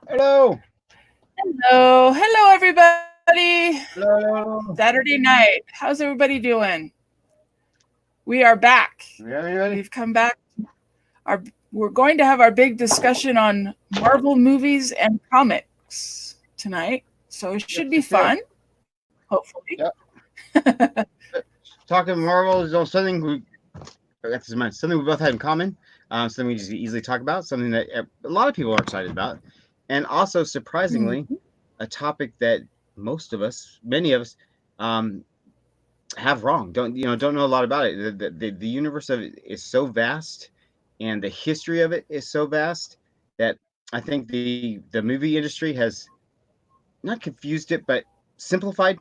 Hello. Hello, hello, everybody. Hello. Saturday night. How's everybody doing? We are back. You ready? We've come back. Our we're going to have our big discussion on Marvel movies and comics tonight, so it should Yep, be yep, yep. fun. Hopefully. Yep. Talking Marvel is also something something we both had in common. Something we just easily talk about. Something that a lot of people are excited about, and also surprisingly, Mhm. a topic that many of us, um, have wrong. Don't know a lot about it. The universe of it is so vast, and the history of it is so vast that I think the movie industry has not confused it, but simplified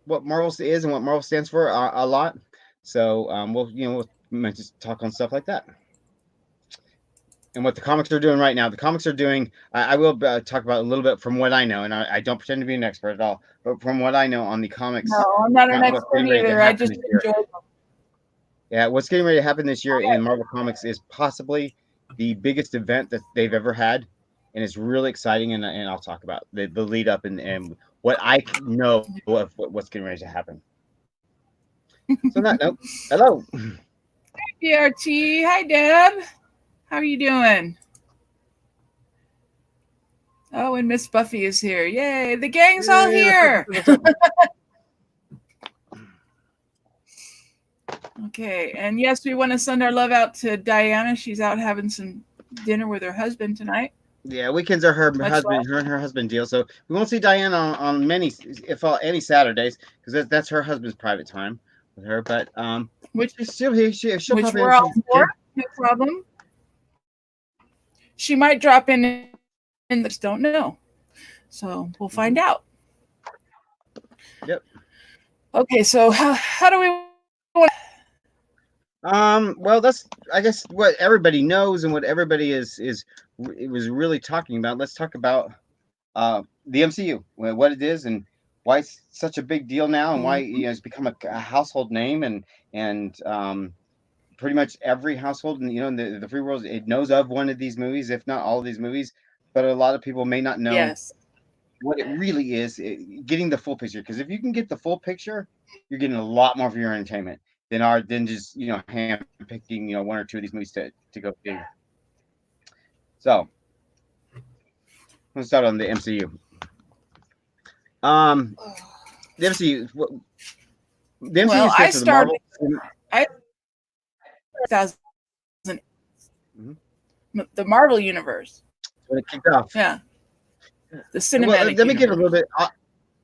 what Marvel is and what Marvel stands for a lot. So we'll might just talk on stuff like that and what the comics are doing right now. The comics are doing. I will talk about a little bit from what I know, and I don't pretend to be an expert at all, but from what I know on the comics, No, I'm not an what's expert getting ready to either. I happen just this year. enjoy them. Yeah, what's getting ready to happen this year in Okay. Marvel Comics is possibly the biggest event that they've ever had, and it's really exciting. And I'll talk about the lead up and what know of what's getting ready to happen. So on that note, hello. PRT. Hi, Deb. How are you doing? Oh, and Miss Buffy is here. Yay! The gang's all Yay, here. what's up? Okay, and yes, we want to send our love out to Diana. She's out having some dinner with her husband tonight. Yeah, weekends are Much love. her and her husband deal. So we won't see Diane on many, if all, any Saturdays, because that's her husband's private time with her. But which she'll which pop in we're all again. for. No problem. She might drop in the just don't know. So we'll find out. Hmm. Yep. Okay, so how do we want? Well, that's I guess what everybody knows and what everybody it was really talking about. Let's talk about the MCU, what it is, and why it's such a big deal now, and why it's become a household name, and pretty much every household in the free world it knows of one of these movies, if not all of these movies. But a lot of people may not know Yes. what it really is. Getting the full picture, because if you can get the full picture, you're getting a lot more for your entertainment than just handpicking one or two of these movies to go do. So let's start on the MCU. Um, the MCU, the MCU Well, stands for the Marvel. I 2000 Mhm. the Marvel universe. When it kicked off. Yeah, the Well, cinematic let me give a universe. little bit.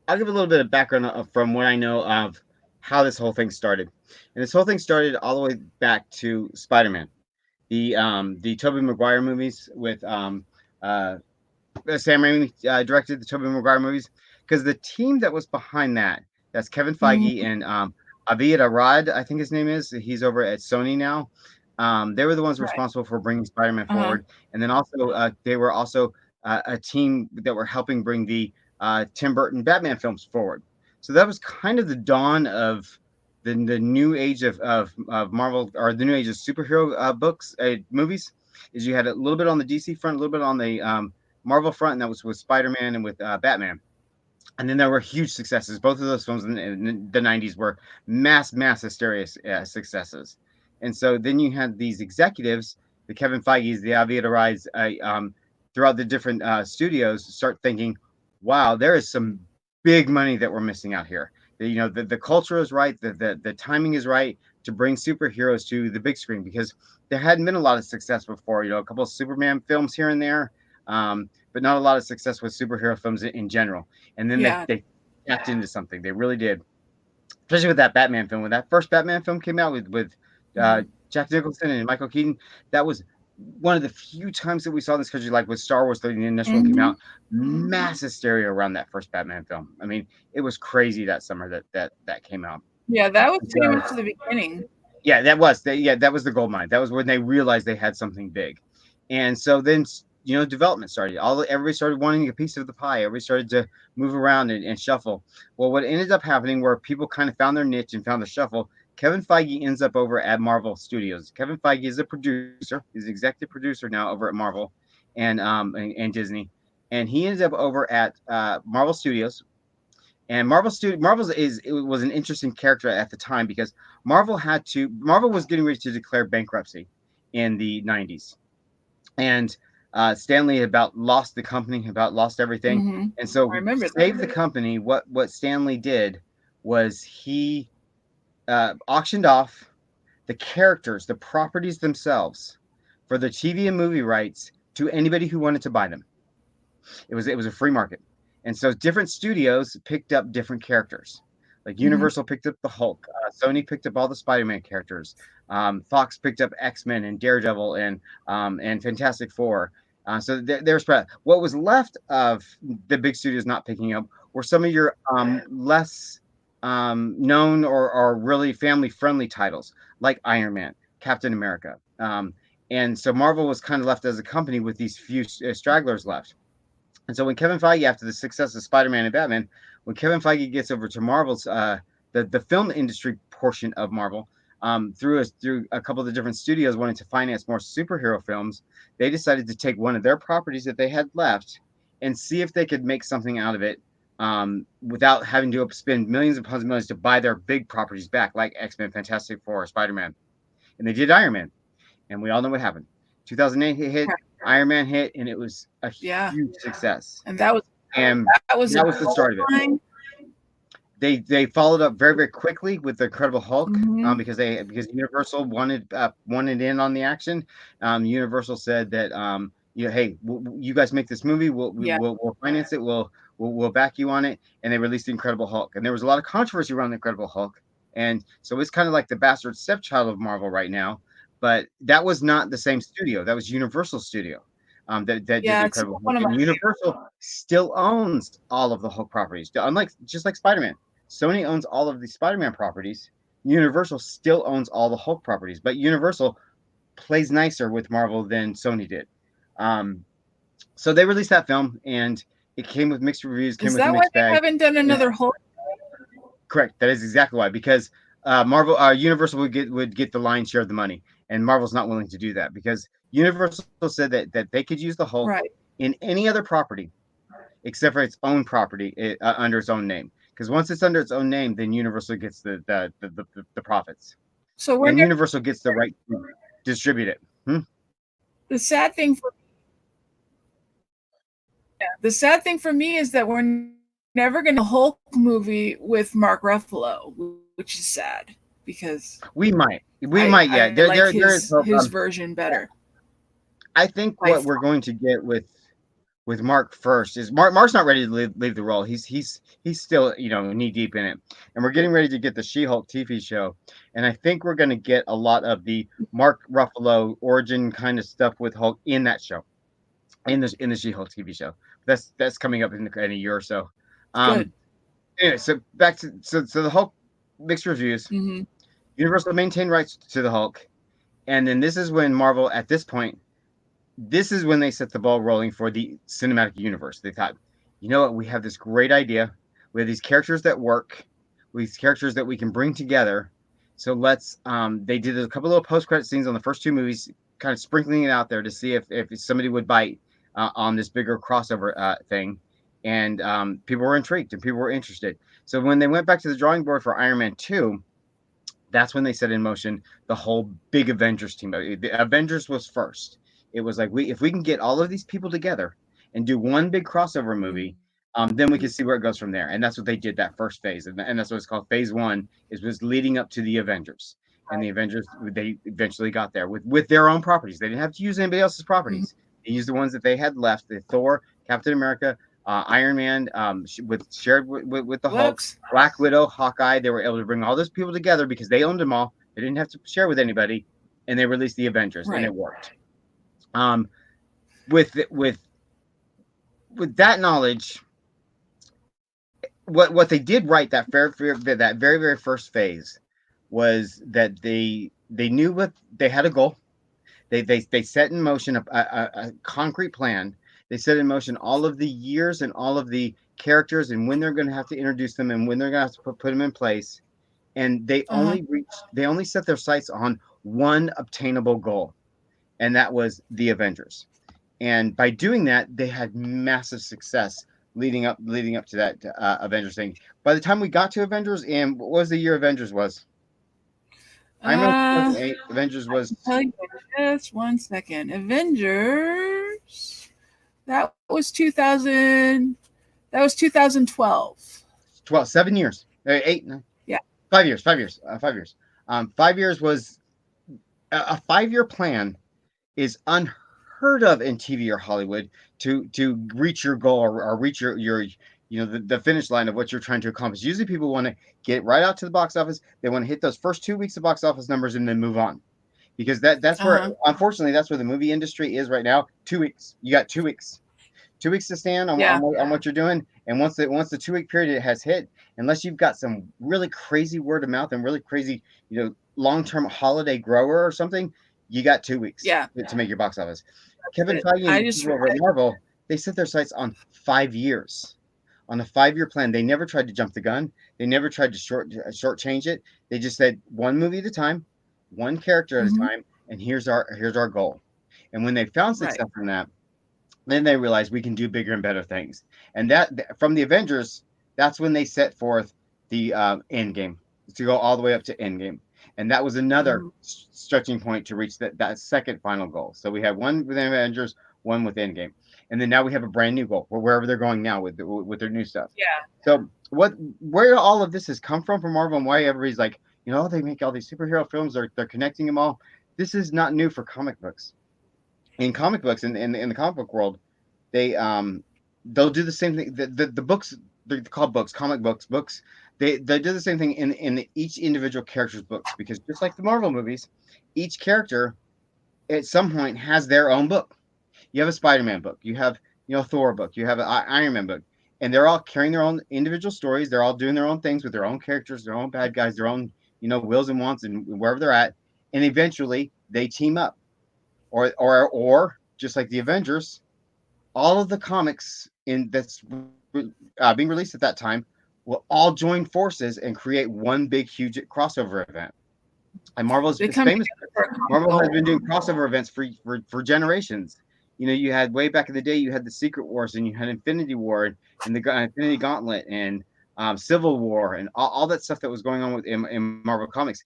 I'll give a little bit of background from what I know of how this whole thing started. And this whole thing started all the way back to Spider-Man, the Tobey Maguire movies with uh, Sam Raimi directed the Tobey Maguire movies, because the team that was behind that's Kevin Feige Mhm. and Aviad Arad, I think his name is. He's over at Sony now. They were the ones Right. responsible for bringing Spider-Man Uh-huh. forward, and then also they were also a team that were helping bring the Tim Burton Batman films forward. So that was kind of the dawn of the new age of Marvel, or the new age of superhero books movies. Is you had a little bit on the DC front, a little bit on the Marvel front, and that was with Spider Man and with Batman. And then there were huge successes. Both of those films in the 90s were mass hysteria successes. And so then you had these executives, the Kevin Feige's, the Avi Arads, throughout the different studios, start thinking, wow, there is some big money that we're missing out here. The culture is right, the timing is right to bring superheroes to the big screen, because there hadn't been a lot of success before. A couple of Superman films here and there, but not a lot of success with superhero films in general. And then Yeah. they tapped into something. They really did, especially with that Batman film. When that first Batman film came out with uh, Mhm. Jack Nicholson and Michael Keaton, that was one of the few times that we saw in this country, like with Star Wars, the initial one came Mhm. out, mass hysteria around that first Batman film. I mean, it was crazy that summer that came out. Yeah, that was pretty So much the beginning. yeah, that was the gold mine. That was when they realized they had something big, and so then development started. Everybody started wanting a piece of the pie. Everybody started to move around and shuffle. Well, what ended up happening, where people kind of found their niche and found the shuffle, Kevin Feige ends up over at Marvel Studios. Kevin Feige is a producer. He's executive producer now over at Marvel and Disney. and he ended up over at Marvel Studios. And Marvel's it was an interesting character at the time because Marvel was getting ready to declare bankruptcy in the 90s, and Stanley about lost the company, about lost everything, Mm-hmm. and I so remember that. save the company. What Stanley did was he auctioned off the characters, the properties themselves, for the TV and movie rights to anybody who wanted to buy them. It was a free market, and so different studios picked up different characters. Like Mm-hmm. Universal picked up the Hulk, Sony picked up all the Spider-Man characters, Fox picked up X-Men and Daredevil and Fantastic Four. So they're spread. What was left of the big studios not picking up were some of your less known or really family-friendly titles like Iron Man, Captain America. And so Marvel was kind of left as a company with these few stragglers left. And so when Kevin Feige, after the success of Spider-Man and Batman, when Kevin Feige gets over to Marvel's the film industry portion of Marvel, through a couple of the different studios wanting to finance more superhero films, they decided to take one of their properties that they had left and see if they could make something out of it, without having to spend millions and pounds of millions to buy their big properties back, like X-Men, Fantastic Four, Spider-Man. And they did Iron Man, and we all know what happened. 2008 hit, Iron Man hit, and it was a Yeah, huge success. and that was And a that was the goal start of it. line. They followed up very very quickly with the Incredible Hulk, Mm-hmm. because Universal wanted in on the action. Universal said that, hey, you guys make this movie, Yeah. we'll finance it, we'll back you on it, and they released the Incredible Hulk, and there was a lot of controversy around the Incredible Hulk, and so it's kind of like the bastard stepchild of Marvel right now. But that was not the same studio; that was Universal Studio. That did the Yeah, it's Incredible Hulk, one of my and Universal still owns all of the Hulk properties, unlike just like Spider-Man. Sony owns all of the Spider-Man properties. Universal still owns all the Hulk properties, but Universal plays nicer with Marvel than Sony did. Um, so they released that film, and it came with mixed reviews, came Is with a that why mixed they bag. haven't done And another Hulk? correct, that is exactly why, because Universal would get the lion's share of the money, and Marvel's not willing to do that because Universal said that they could use the Hulk Right. in any other property except for its own property, under its own name. Because once it's under its own name, then Universal gets the profits, So we're and never, Universal gets the right to distribute it. Hmm? the sad thing for me is that we're never going to get a Hulk movie with Mark Ruffalo, which is sad because We might, yeah. I like There is hope. his version better I think by what we're far. going to get with Mark first is Mark's not ready to leave the role. He's still knee deep in it, and we're getting ready to get the She-Hulk TV show, and I think we're going to get a lot of the Mark Ruffalo origin kind of stuff with Hulk in that show, in the She-Hulk TV show. That's coming up in a year or so. Um, Good. anyway, so back to so the Hulk mixed reviews. Mm-hmm. Universal maintained rights to the Hulk, and then this is when Marvel, at this point, this is when they set the ball rolling for the cinematic universe. They thought, you know what, we have this great idea. We have these characters that work, we have these characters that we can bring together. So let's. They did a couple of post-credit scenes on the first two movies, kind of sprinkling it out there to see if somebody would bite on this bigger crossover thing, and people were intrigued and people were interested. So when they went back to the drawing board for Iron Man 2, that's when they set in motion the whole big Avengers team. The Avengers was first. It was like, if we can get all of these people together and do one big crossover movie, then we can see where it goes from there. And that's what they did that first phase, and that's what it's called. Phase one was leading up to the Avengers, and the Avengers, they eventually got there with their own properties. They didn't have to use anybody else's Mm-hmm. properties. They used the ones that they had left: the Thor, Captain America, Iron Man, shared with the Hulk, Whoops. Black Widow, Hawkeye. They were able to bring all those people together because they owned them all. They didn't have to share with anybody, and they released the Avengers, and Right. it worked. Um, with that knowledge, what they did right that very very first phase was that they knew what they had a goal. They set in motion a concrete plan. They set in motion all of the years and all of the characters and when they're going to have to introduce them and when they're going to have to put them in place. And Uh-huh. they only set their sights on one obtainable goal, and that was the Avengers. And by doing that, they had massive success leading up to that Avengers thing. By the time we got to Avengers, and what was the year Avengers was? Iron Man was Uh, 2008. Avengers was tell you just 1 second. Avengers. That was 2000. That was 2012. 12, 7 years, eight, nine, Yeah. 5 years, 5 years, 5 years. 5 years was a 5 year plan is unheard of in TV or Hollywood to reach your goal or reach your the finish line of what you're trying to accomplish. Usually people want to get right out to the box office. They want to hit those first 2 weeks of box office numbers and then move on. Because that's Uh where huh. unfortunately that's where the movie industry is right now. 2 weeks. You got 2 weeks. 2 weeks to stand Yeah. on what you're doing. And once the 2 week period has hit, unless you've got some really crazy word of mouth and really crazy, long term holiday grower or something, you got 2 weeks Yeah. to make your box office. That's Kevin it. Feige and I the just people over at Marvel, they set their sights on 5 years. On a 5 year plan. They never tried to jump the gun. They never tried to shortchange it. They just said one movie at a time, one character at a Mhm. time, and here's our goal. And when they found Right. success in that, then they realized we can do bigger and better things. And that from the Avengers, that's when they set forth the end game to go all the way up to end game. And that was another Mhm. stretching point to reach that second final goal. So we have one with Avengers, one with Endgame, and then now we have a brand new goal for wherever they're going now with their new stuff. Yeah. So where all of this has come from Marvel and why everybody's like, they make all these superhero films, they're connecting them all. This is not new for comic books. In comic books, in the comic book world, they they'll do the same thing. The books, they're called books, comic books. They do the same thing in each individual character's books, because just like the Marvel movies, each character at some point has their own book. You have a Spider-Man book, you have Thor book, you have an Iron Man book, and they're all carrying their own individual stories. They're all doing their own things with their own characters, their own bad guys, their own wills and wants, and wherever they're at, and eventually they team up, or just like the Avengers, all of the comics in that's being released at that time will all join forces and create one big huge crossover event. And Marvel's They is come famous. together for a common Marvel has been goal. doing crossover events for generations. You had way back in the day, you had the Secret Wars, and you had Infinity War, and the Infinity Gauntlet, and Civil War, and all that stuff that was going on in Marvel Comics.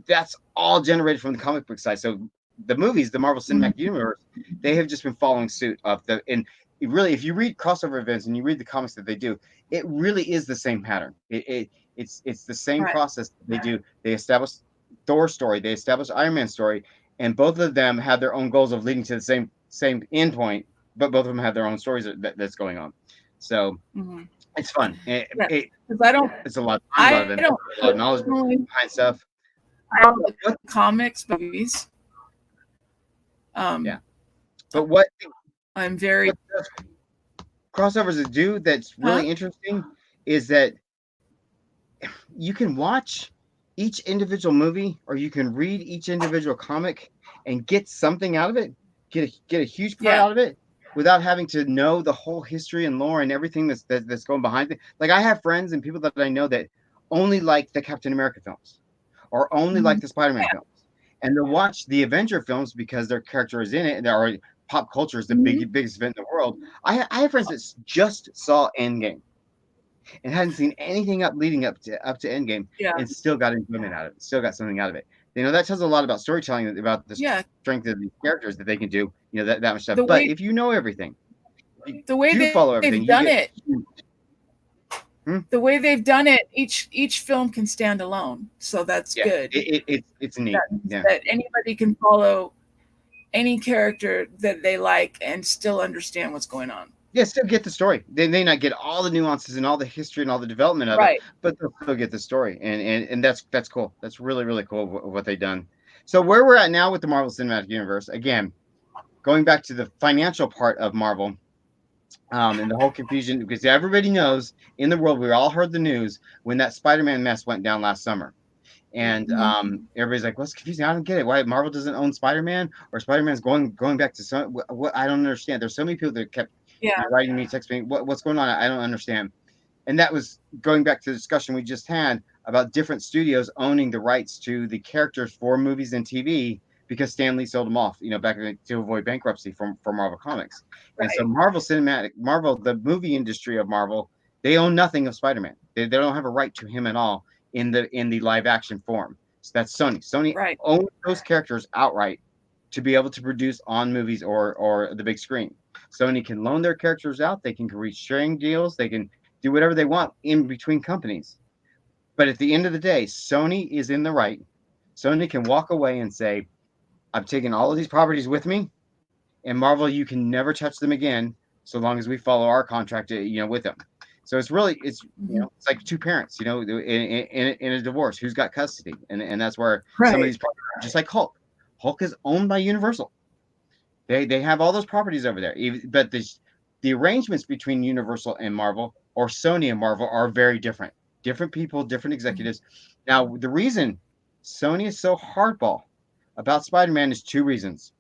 That's all generated from the comic book side. So the movies, the Marvel Cinematic Mhm. Universe, they have just been following suit of the and really, if you read crossover events and you read the comics that they do, it really is the same pattern. It's the same Right. process that they do. They establish Thor story, they establish Iron Man story, and both of them have their own goals of leading to the same end point, but both of them have their own stories that's going on. So Hmm. it's fun. Yeah. Because I don't. It's a lot of fun, a lot of I input, don't a lot of knowledge personally. behind stuff. I don't like What? comics, movies. Yeah. Um, But I'm very. what crossovers do that's Huh? really interesting is that you can watch each individual movie, or you can read each individual comic and get something out of it, get a huge part Yeah. out of it, without having to know the whole history and lore and everything that's going behind it. Like, I have friends and people that I know that only like the Captain America films, or only Mhm. like the Spider-Man films, and they'll watch the Avenger films because their character is in it, and they're already pop culture is the Mhm. biggest event in the world. I have friends that just saw Endgame and hadn't seen anything leading up to Endgame, Yeah. and still got enjoyment out of it. Still got something out of it. That tells a lot about storytelling, about the Yeah. strength of these characters that they can do. That much stuff. The But way if you know everything, if you the way do follow they've everything, you done get. it, Hmm? the way they've done it, each film can stand alone. So that's Yeah, good. it's That neat. means Yeah. that anybody can follow any character that they like and still understand what's going on. Yeah, still get the story. They may not get all the nuances and all the history and all the development of it, Right. but they'll still get the story, and that's cool. That's really really cool what they've done. So where we're at now with the Marvel Cinematic Universe, again, going back to the financial part of Marvel, and the whole confusion, because everybody knows in the world, we all heard the news when that Spider-Man mess went down last summer. And Mhm. everybody's like, "What's confusing? I don't get it. Why Marvel doesn't own Spider-Man, or Spider-Man's going back to some? What I don't understand." There's so many people that kept Yeah. writing me, texting me, "What's going on? I don't understand." And that was going back to the discussion we just had about different studios owning the rights to the characters for movies and TV because Stan Lee sold them off, to avoid bankruptcy from Marvel Comics. And so Right. Marvel, the movie industry of Marvel, they own nothing of Spider-Man. They don't have a right to him at all in the live action form. So that's Sony. Sony Right. owns those characters outright to be able to produce on movies or the big screen. Sony can loan their characters out. They can reach sharing deals. They can do whatever they want in between companies. But at the end of the day, Sony is in the right. Sony can walk away and say, I'm taking all of these properties with me, and Marvel, you can never touch them again so long as we follow our contract, with them. So Hmm. it's like two parents, in a divorce, who's got custody, and that's where some of Right. these properties, just like Hulk. Hulk is owned by Universal. They have all those properties over there, but the arrangements between Universal and Marvel, or Sony and Marvel, are very different. Different people, different executives. Now, the reason Sony is so hardball about Spider-Man is two reasons.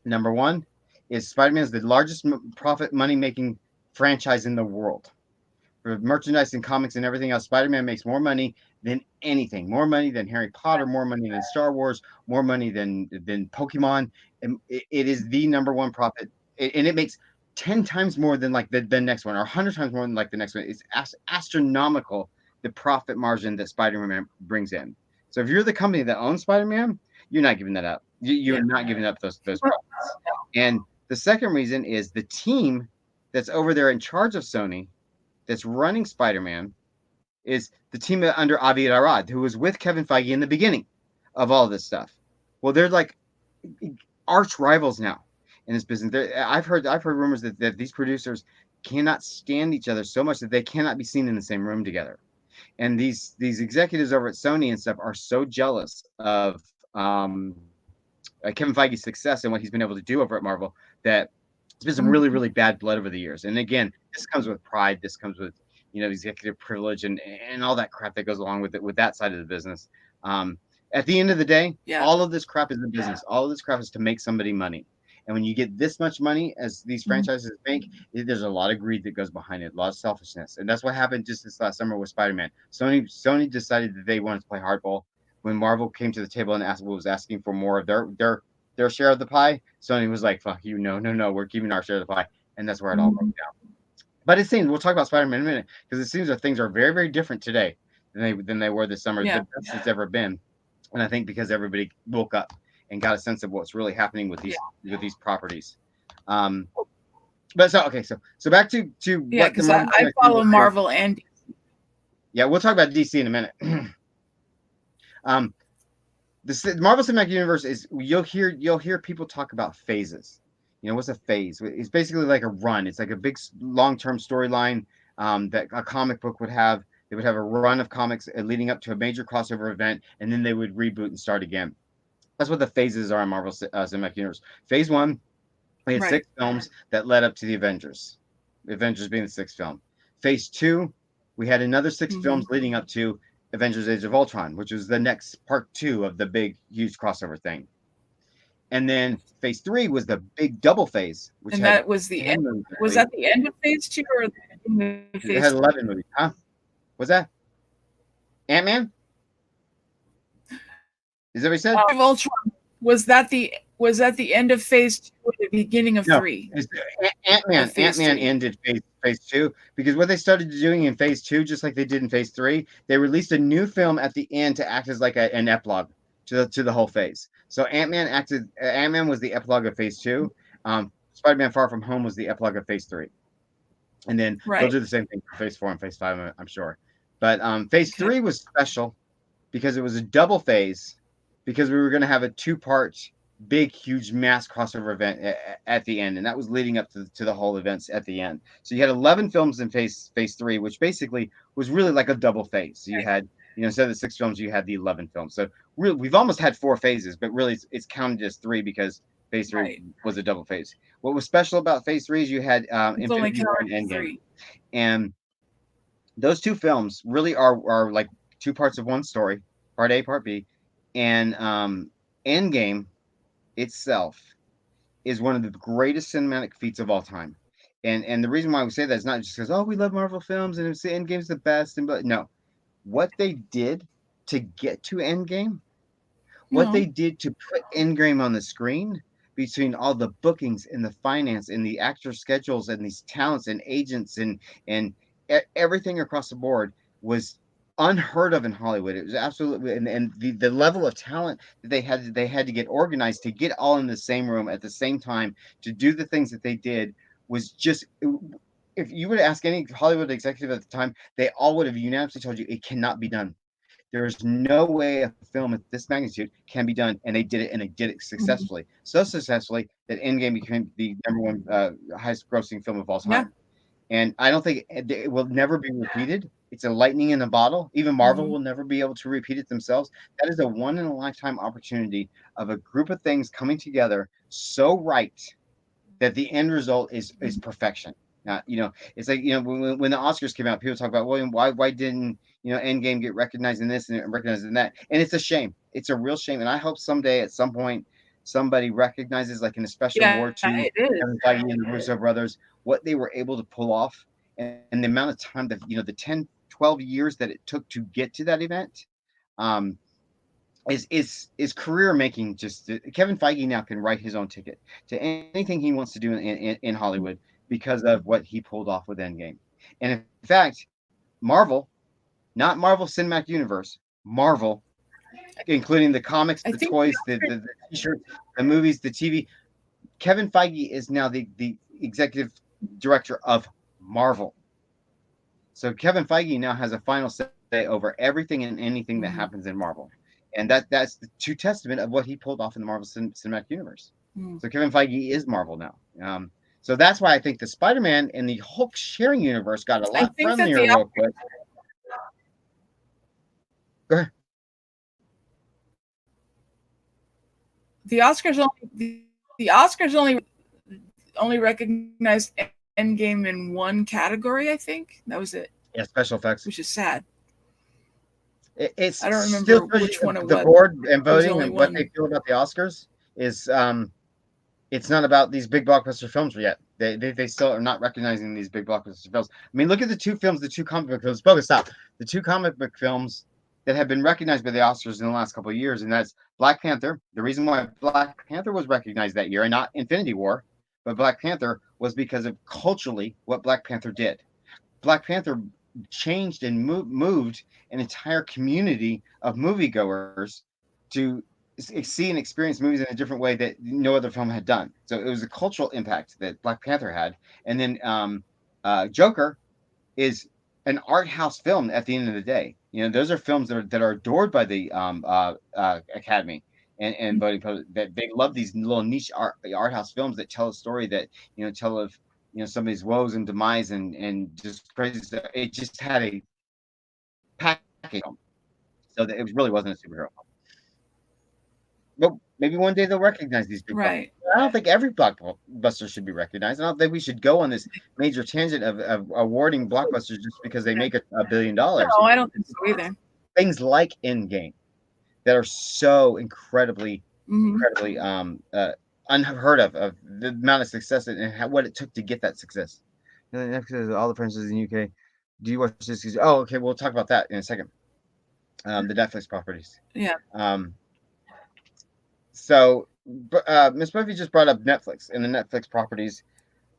Number one is Spider-Man is the largest profit money making franchise in the world. For merchandise and comics and everything else, Spider-Man makes more money than anything. More money than Harry Potter, more money than Star Wars, more money than Pokemon. And it is the number one profit, and it makes 10 times more than like the next one, or 100 times more than like the next one. It's astronomical, the profit margin that Spider-Man brings in. So if you're the company that owns Spider-Man, you're not giving that up. Yeah. You're not giving up those Well, profits. And the second reason is the team that's over there in charge of Sony, that's running Spider-Man, is the team under Avi Arad, who was with Kevin Feige in the beginning of all this stuff. Well, they're like arch rivals now in this business. I've heard rumors that these producers cannot stand each other so much that they cannot be seen in the same room together. And these executives over at Sony and stuff are so jealous of Kevin Feige's success and what he's been able to do over at Marvel that it's been some really, mhm. really bad blood over the years. And again, this comes with pride. This comes with executive privilege and all that crap that goes along with it, with that side of the business. Um, at the end of the day, Yeah. all of this crap is the business. All of this crap is to make somebody money. And when you get this much money as these Mhm. franchises make, there's a lot of greed that goes behind it, a lot of selfishness, and that's what happened just this last summer with Spider-Man. Sony decided that they wanted to play hardball when Marvel came to the table and was asking for more of their share of the pie. Sony was like, "Fuck you, no, no, no, we're keeping our share of the pie," and that's where it all broke Mhm. down. But it seems we'll talk about Spider-Man in a minute because it seems that things are very, very different today than they were this summer. The Yeah. best it's ever been, and I think because everybody woke up and got a sense of what's really happening with Yeah. these properties. Um, but so okay, so back to Yeah. what the Because I, Marvel I Cinematic follow Universe is. Marvel and Yeah, we'll talk about DC in a minute. um, the Marvel Cinematic Universe is you'll hear people talk about phases. What's a phase? It's basically like a run. It's like a big long term storyline that a comic book would have. They would have a run of comics leading up to a major crossover event, and then they would reboot and start again. That's what the phases are in Marvel Cinematic Universe. Phase one, we had right. 6 films that led up to the Avengers. The Avengers being the sixth film. Phase two, we had another six Hmm. films leading up to Avengers: Age of Ultron, which was the next part two of the big, huge crossover thing. And then phase three was the big double phase, which And had that was the 10 end. movies, I Was believe. that the end of phase two or the beginning of It phase had three? 11 movies. Huh? Was that Ant-Man? Is that what he said? Of Ultron. Was that the end of phase two or the beginning of No, three it's of Ant-Man. phase Ant-Man three? ended phase two because what they started doing in phase two, just like they did in phase three, they released a new film at the end to act as like an epilogue to the whole phase. So Ant-Man was the epilogue of phase two. Spider-Man: Far From Home was the epilogue of phase three, and then they'll Right. do the same thing for phase four and phase five, I'm sure. But phase Okay. three was special because it was a double phase because we were going to have a two-part big huge mass crossover event at the end, and that was leading up to the whole events at the end. So you had 11 films in phase three, which basically was really like a double phase. So you had, instead of the 6 films, you had the 11 films. So really, we've almost had 4 phases, but really it's counted as three because phase three Right. was a double phase. What was special about phase three is you had It's only Infinity War counted and as Endgame, three. and those two films really are like two parts of one story, part A, part B, and Endgame itself is one of the greatest cinematic feats of all time. And the reason why we say that is not just because we love Marvel films and it's Endgame's the best, but no, what they did to get to Endgame what they No. did to put Endgame on the screen, between all the bookings and the finance and the actor schedules and these talents and agents and everything across the board, was unheard of in Hollywood. It was absolutely, and the level of talent that they had to get organized to get all in the same room at the same time to do the things that they did was just, if you would ask any Hollywood executive at the time, they all would have unanimously told you it cannot be done. There's no way a film at this magnitude can be done, and they did it, and they did it Mhm. successfully. So successfully that Endgame became the number one highest grossing film of all Yeah. time. And I don't think it will never be repeated. It's a lightning in a bottle. Even Marvel Mhm. will never be able to repeat it themselves. That is a one in a lifetime opportunity of a group of things coming together so right that the end result is Mhm. perfection. Now, it's like, when the Oscars came out, people talk about, William, why didn't Endgame get recognized in this and recognized in that? And it's a shame. It's a real shame. And I hope someday at some point somebody recognizes, like in a special Yeah, award to it is. Kevin Feige and the Russo brothers, what they were able to pull off, and the amount of time that, the 10, 12 years that it took to get to that event. Um, is career making. Just Kevin Feige now can write his own ticket to anything he wants to do in Hollywood because of what he pulled off with Endgame. And in fact, Marvel, not Marvel Cinematic Universe, Marvel, including the comics, I the think the toys, the t-shirts, the movies, the TV. Kevin Feige is now the executive director of Marvel. So Kevin Feige now has a final say over everything and anything that Mhm. happens in Marvel, and that's the true testament of what he pulled off in the Marvel Cinematic Universe. Mhm. So Kevin Feige is Marvel now. So that's why I think the Spider-Man and the Hulk sharing universe got a I lot think that friendlier real quick. Go ahead. the Oscars only recognized Endgame in one category. I think that was it, Yeah, special effects. which is sad. It's I don't still remember shows which you one it the was. board and There was voting only and what they one. feel about the Oscars is it's not about these big blockbuster films yet. They still are not recognizing these big blockbuster films. I mean, look at the two films, the two comic book films. Bogus, stop. The two comic book films that have been recognized by the Oscars in the last couple of years, and that's Black Panther. The reason why Black Panther was recognized that year, and not Infinity War, but Black Panther, was because of culturally what Black Panther did. Black Panther changed and moved an entire community of moviegoers to see and experience movies in a different way that no other film had done. So it was a cultural impact that Black Panther had. And then Joker is an art house film at the end of the day. Those are films that are adored by the Academy and voting public, that they love these little niche art house films that tell a story that tell of somebody's woes and demise and just crazy stuff. It just had a package, so that it really wasn't a superhero. But maybe one day they'll recognize these big blockbusters. Right. I don't think every blockbuster should be recognized. I don't think we should go on this major tangent of awarding blockbusters just because they make $1 billion. No, I don't think so either. Things like Endgame that are so incredibly, Hmm. incredibly unheard of the amount of success and what it took to get that success. Next is all the franchises in the UK. Do you watch this? Oh, okay. We'll talk about that in a second. The Netflix properties. Yeah. Um, So, Miss Buffy just brought up Netflix and the Netflix properties.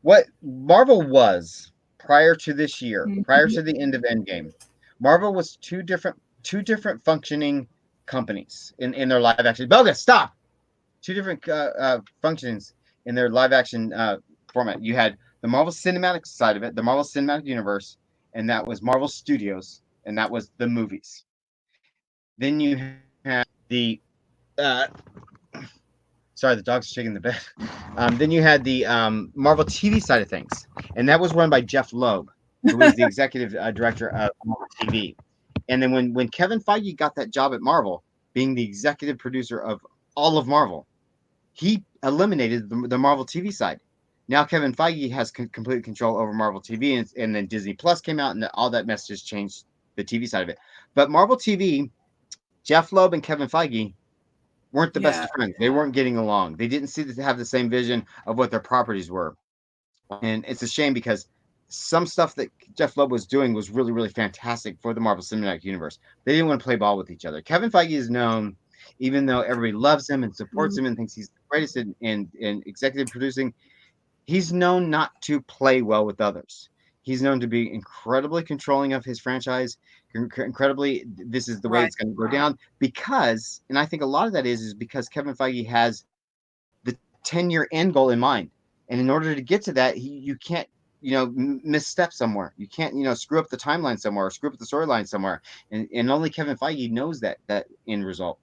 What Marvel was prior to this year, prior Mhm. to the end of Endgame, Marvel was two different functioning companies in their live action. Bogus, stop. Two different functions in their live action format. You had the Marvel Cinematic side of it, the Marvel Cinematic Universe, and that was Marvel Studios, and that was the movies. Then you had the uh, sorry, the dog's shaking the bed. Then you had the Marvel TV side of things, and that was run by Jeff Loeb, who was the executive director of Marvel TV. And then when Kevin Feige got that job at Marvel, being the executive producer of all of Marvel, he eliminated the Marvel TV side. Now Kevin Feige has complete control over Marvel TV, and then Disney Plus came out, and all that mess just changed the TV side of it. But Marvel TV, Jeff Loeb and Kevin Feige weren't the best Yeah. of friends. They weren't getting along. They didn't see to have the same vision of what their properties were. And it's a shame because some stuff that Jeff Loeb was doing was really, really fantastic for the Marvel Cinematic Universe. They didn't want to play ball with each other. Kevin Feige is known. even though everybody loves him and supports Mhm. him and thinks he's the greatest in executive producing, he's known not to play well with others. He's known to be incredibly controlling of his franchise, incredibly, this is the way Right. it's going to go down because, and I think a lot of that is because Kevin Feige has the 10-year end goal in mind. And in order to get to that, you can't, misstep somewhere. You can't, screw up the timeline somewhere or screw up the storyline somewhere. And only Kevin Feige knows that end result.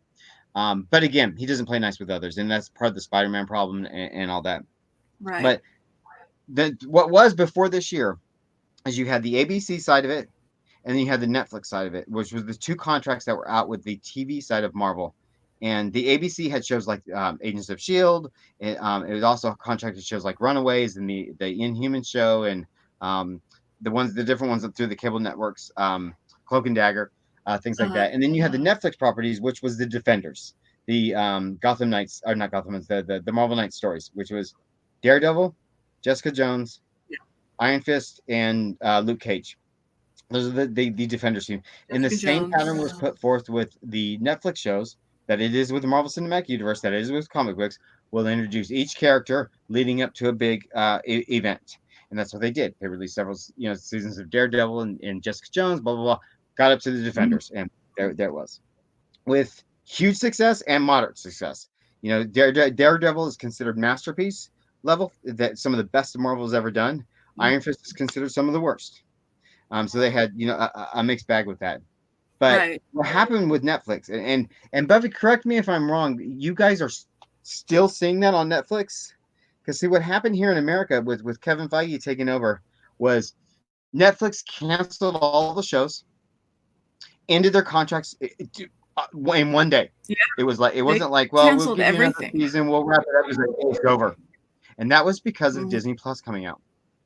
But again, he doesn't play nice with others, and that's part of the Spider-Man problem and all that. Right. But what was before this year is you had the ABC side of it, and then you had the Netflix side of it, which was the two contracts that were out with the TV side of Marvel. And the ABC had shows like Agents of Shield. It was also contracted shows like Runaways and the Inhuman show, and um, the different ones through the cable networks, Cloak and Dagger, things like Uh-huh. that. And then you had the Netflix properties, which was the Defenders, the Gotham Knights, or not Gotham Knights, the Marvel Knights stories, which was Daredevil, Jessica Jones, Yeah. Iron Fist, and Luke Cage. Those are the Defenders team. And the Jessica same pattern Jones. was put forth with the Netflix shows that it is with the Marvel Cinematic Universe, that it is with comic books. Will introduce each character leading up to a big event, and that's what they did. They released several, seasons of Daredevil and Jessica Jones, blah blah blah. Got up to the Mhm. Defenders, and there it was, with huge success and moderate success. Daredevil is considered masterpiece level, that some of the best Marvel has ever done. Mhm. Iron Fist is considered some of the worst. So they had, a mixed bag with that. But Right. what happened with Netflix, and Buffy, correct me if I'm wrong, you guys are still seeing that on Netflix? Because see, what happened here in America with Kevin Feige taking over was Netflix canceled all the shows, ended their contracts in one day. Yeah. It They wasn't like, well, we'll canceled give you another everything. season, we'll wrap it up. It was like, it's over. And that was because of Mhm. Disney Plus coming out.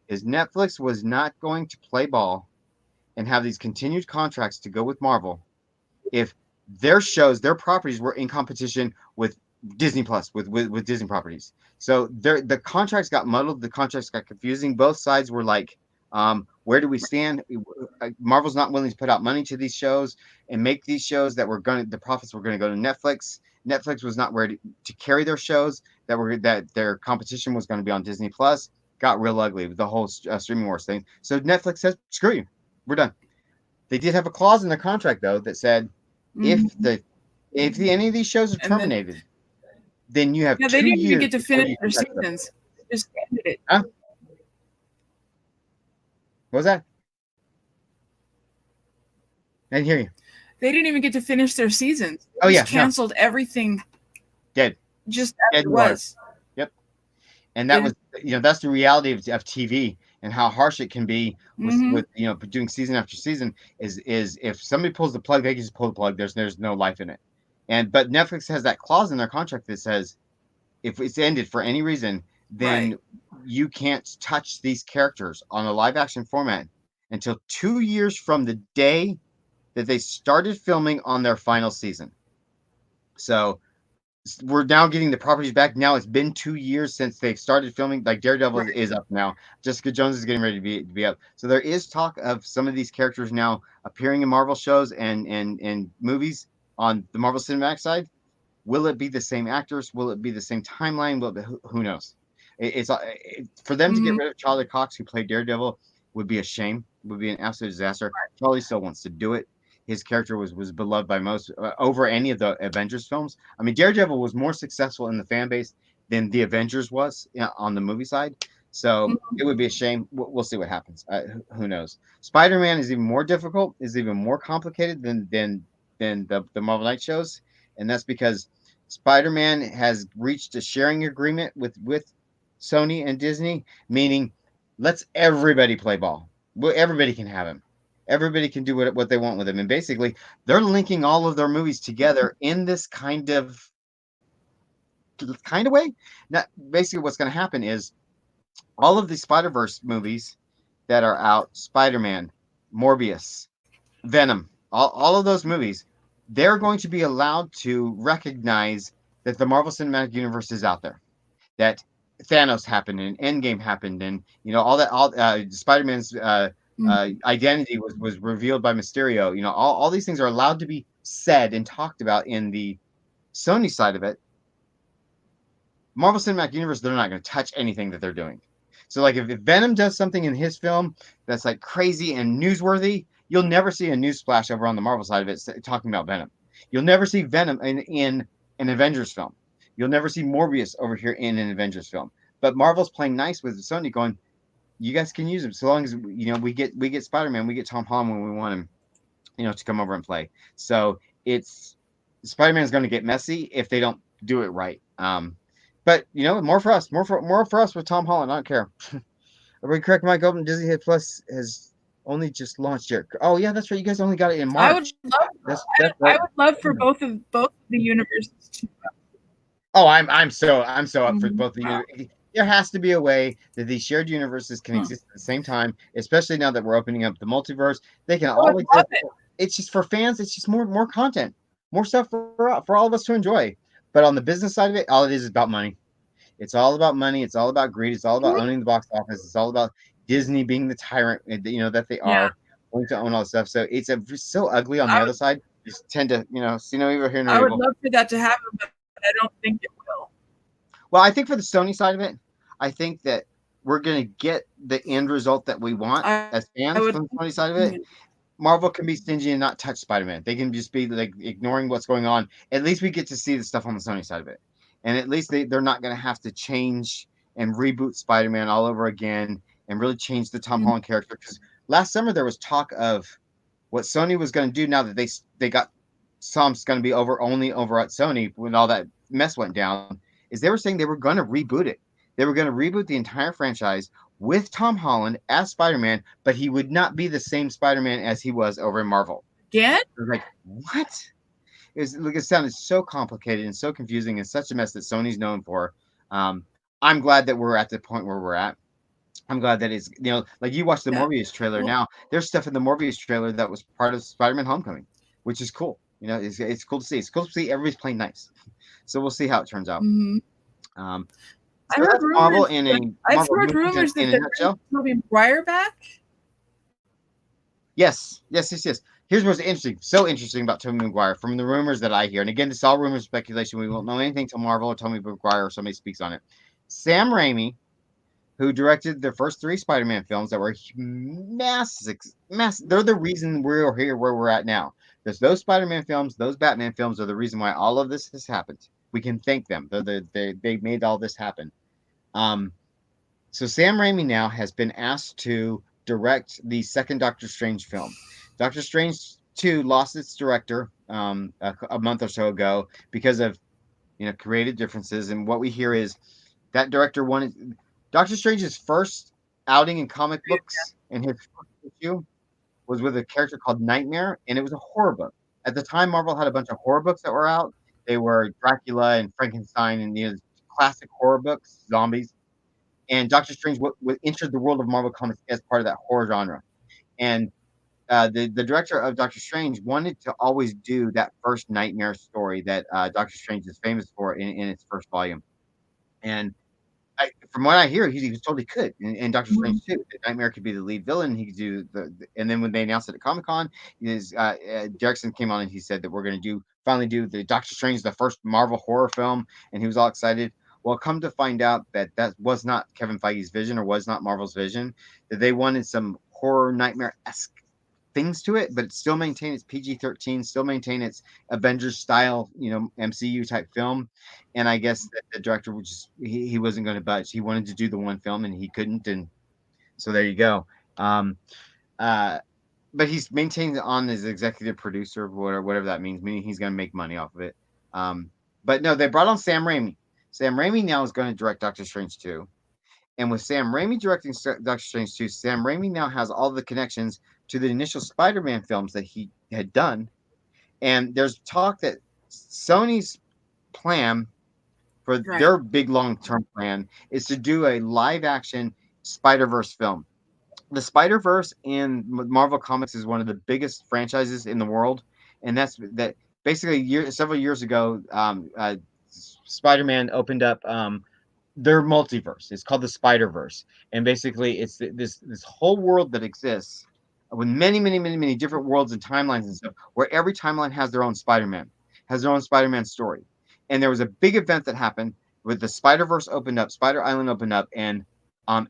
Is Netflix was not going to play ball and have these continued contracts to go with Marvel if their shows, their properties were in competition with Disney Plus, with Disney properties. So the contracts got muddled, the contracts got confusing. Both sides were like, where do we stand? Marvel's not willing to put out money to these shows and make these shows that were going to, the profits were going to go to Netflix. Netflix was not ready to carry their shows that their competition was going to be on Disney Plus. Got real ugly with the whole streaming wars thing. So Netflix said, "Screw you, we're done." They did have a clause in the contract though that said if Mhm. any of these shows are And then terminated, then you have yeah, they two didn't even years get to before finish you their can touch them. seasons. They just ended it. Huh? What was that? I didn't hear you. They didn't even get to finish their seasons. Oh They yeah, just no, canceled everything dead, just as dead it in the water. was. Yep. And They that was, didn't. that's the reality of TV and how harsh it can be Mhm. with doing season after season. Is if somebody pulls the plug, they can just pull the plug. There's no life in it. But Netflix has that clause in their contract that says if it's ended for any reason, Right. then you can't touch these characters on a live action format until 2 years from the day that they started filming on their final season. So we're now getting the properties back. Now it's been 2 years since they've started filming. Like Daredevil Right. is up now. Jessica Jones is getting ready to be up. So there is talk of some of these characters now appearing in Marvel shows and movies on the Marvel Cinematic side. Will it be the same actors? Will it be the same timeline? Who knows? For them to get Mhm. rid of Charlie Cox, who played Daredevil, would be a shame. Would be an absolute disaster. Charlie still wants to do it. His character was beloved by most over any of the Avengers films. I mean, Daredevil was more successful in the fan base than the Avengers was, on the movie side. So Mhm. it would be a shame. We'll see what happens. Who knows? Spider-Man is even more difficult. Is even more complicated than the Marvel Knight shows, and that's because Spider-Man has reached a sharing agreement with Sony and Disney, meaning let's everybody play ball. Well, everybody can have him. Everybody can do what they want with him. And basically, they're linking all of their movies together in this kind of way. Now, basically, what's going to happen is all of the Spider-Verse movies that are out, Spider-Man, Morbius, Venom, all of those movies, they're going to be allowed to recognize that the Marvel Cinematic Universe is out there. That Thanos happened and Endgame happened, and all that. All Spider-Man's Mhm. identity was revealed by Mysterio. All these things are allowed to be said and talked about in the Sony side of it, Marvel Cinematic Universe, they're not going to touch anything that they're doing. So, like, if Venom does something in his film that's like crazy and newsworthy, you'll never see a news splash over on the Marvel side of it talking about Venom. You'll never see Venom in an Avengers film. You'll never see Morbius over here in an Avengers film. But Marvel's playing nice with Sony, going, "You guys can use him so long as we get Spider-Man, we get Tom Holland when we want him, to come over and play." So it's Spider-Man is going to get messy if they don't do it right. But more for us, more for us with Tom Holland. I don't care. Are we correct, Mike? Open Disney Hit Plus has only just launched here. Oh yeah, that's right. You guys only got it in I would March. love, That's I right. would love for both the universes to. Oh, I'm so up for Mhm. both the. There has to be a way that these shared universes can Hmm. exist at the same time, especially now that we're opening up the multiverse. They can I would all love exist. it. It's just for fans. It's just more content, more stuff for all of us to enjoy. But on the business side of it, all it is about money. It's all about money. It's all about greed. It's all about owning the box office. It's all about Disney being the tyrant, that they Yeah, are, wanting to own all this stuff. So it's so ugly on the I other would. side. You just tend to, see no evil, hear no I would evil. love for that to happen, but I don't think it will. Well, I think for the Sony side of it, I think that we're going to get the end result that we want I, as I fans would. from the Sony side of it. Yeah. Marvel can be stingy and not touch Spider-Man. They can just be like ignoring what's going on. At least we get to see the stuff on the Sony side of it. And at least they're not going to have to change and reboot Spider-Man all over again and really change the Tom Holland character. Because last summer there was talk of what Sony was going to do now that they got Tom's going to be only over at Sony when all that mess went down. Is they were saying they were going to reboot it. They were going to reboot the entire franchise with Tom Holland as Spider-Man, but he would not be the same Spider-Man as he was over in Marvel. Again? I was like, what? It sounded so complicated and so confusing and such a mess that Sony's known for. Um, I'm glad that we're at the point where we're at. I'm glad that it's like you watch the Yeah. Morbius trailer Well, now. There's stuff in the Morbius trailer that was part of Spider-Man Homecoming, which is cool. It's cool to see. It's cool to see everybody's playing nice. So we'll see how it turns out. hmm Um, I so heard that's Marvel rumors in that a I've Marvel heard movies rumors in that a they're bringing nutshell. Tobey Maguire back. Yes, yes, yes, yes. Here's what's interesting. So interesting about Tobey Maguire from the rumors that I hear. And again, this is all rumors, speculation. We won't know anything till Marvel or Tobey Maguire or somebody speaks on it. Sam Raimi, who directed the first three Spider-Man films that were massive. They're the reason we're here where we're at now. There's those Spider-Man films, those Batman films are the reason why all of this has happened. We can thank them. They made all this happen. Um, so Sam Raimi now has been asked to direct the second Doctor Strange film. Doctor Strange 2 lost its director a month or so ago because of creative differences. And what we hear is that director wanted Doctor Strange's first outing in comic books and his first issue was with a character called Nightmare, and it was a horror book. At the time, Marvel had a bunch of horror books that were out. They were Dracula and Frankenstein and classic horror books, zombies. And Doctor Strange entered the world of Marvel Comics as part of that horror genre. And the director of Doctor Strange wanted to always do that first Nightmare story that Doctor Strange is famous for in its first volume. And from what I hear, he totally could. And Doctor Strange Mhm. too. Nightmare could be the lead villain. He could do and then when they announced it at Comic Con, Derrickson came on and he said that we're going to finally do the Doctor Strange, the first Marvel horror film, and he was all excited. Well, come to find out that was not Kevin Feige's vision or was not Marvel's vision. That they wanted some horror nightmare esque things to it, but still maintain its PG-13, still maintain its Avengers style, MCU type film. And I guess that the director was he wasn't going to budge. He wanted to do the one film and he couldn't, and so there you go. Um, uh, but he's maintained on as executive producer, whatever that means, meaning he's going to make money off of it. But no, they brought on Sam Raimi. Sam Raimi now is going to direct Doctor Strange 2. And with Sam Raimi directing Doctor Strange 2, Sam Raimi now has all the connections to the initial Spider-Man films that he had done. And there's talk that Sony's plan for Right. their big long-term plan is to do a live-action Spider-Verse film. The Spider-Verse in Marvel Comics is one of the biggest franchises in the world, and that basically several years ago, Spider-Man opened up their multiverse. It's called the Spider Verse, and basically, it's this whole world that exists with many, many, many, many different worlds and timelines and stuff, where every timeline has their own Spider Man, has their own Spider Man story. and there was a big event that happened with the Spider Verse opened up, Spider Island opened up, and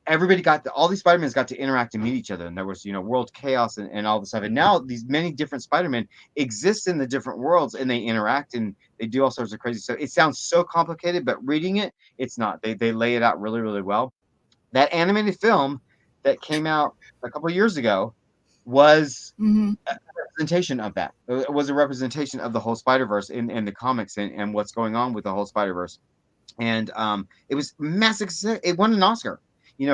everybody all these Spider-Mans got to interact and meet each other, and there was world chaos and all this stuff. And now these many different Spider-Men exist in the different worlds, and they interact and they do all sorts of crazy stuff. It sounds so complicated, but reading it, it's not. They lay it out really really well. That animated film that came out a couple of years ago was Mm-hmm. a representation of that. It was a representation of the whole Spider Verse in the comics and what's going on with the whole Spider Verse. And it was massive. It won an Oscar,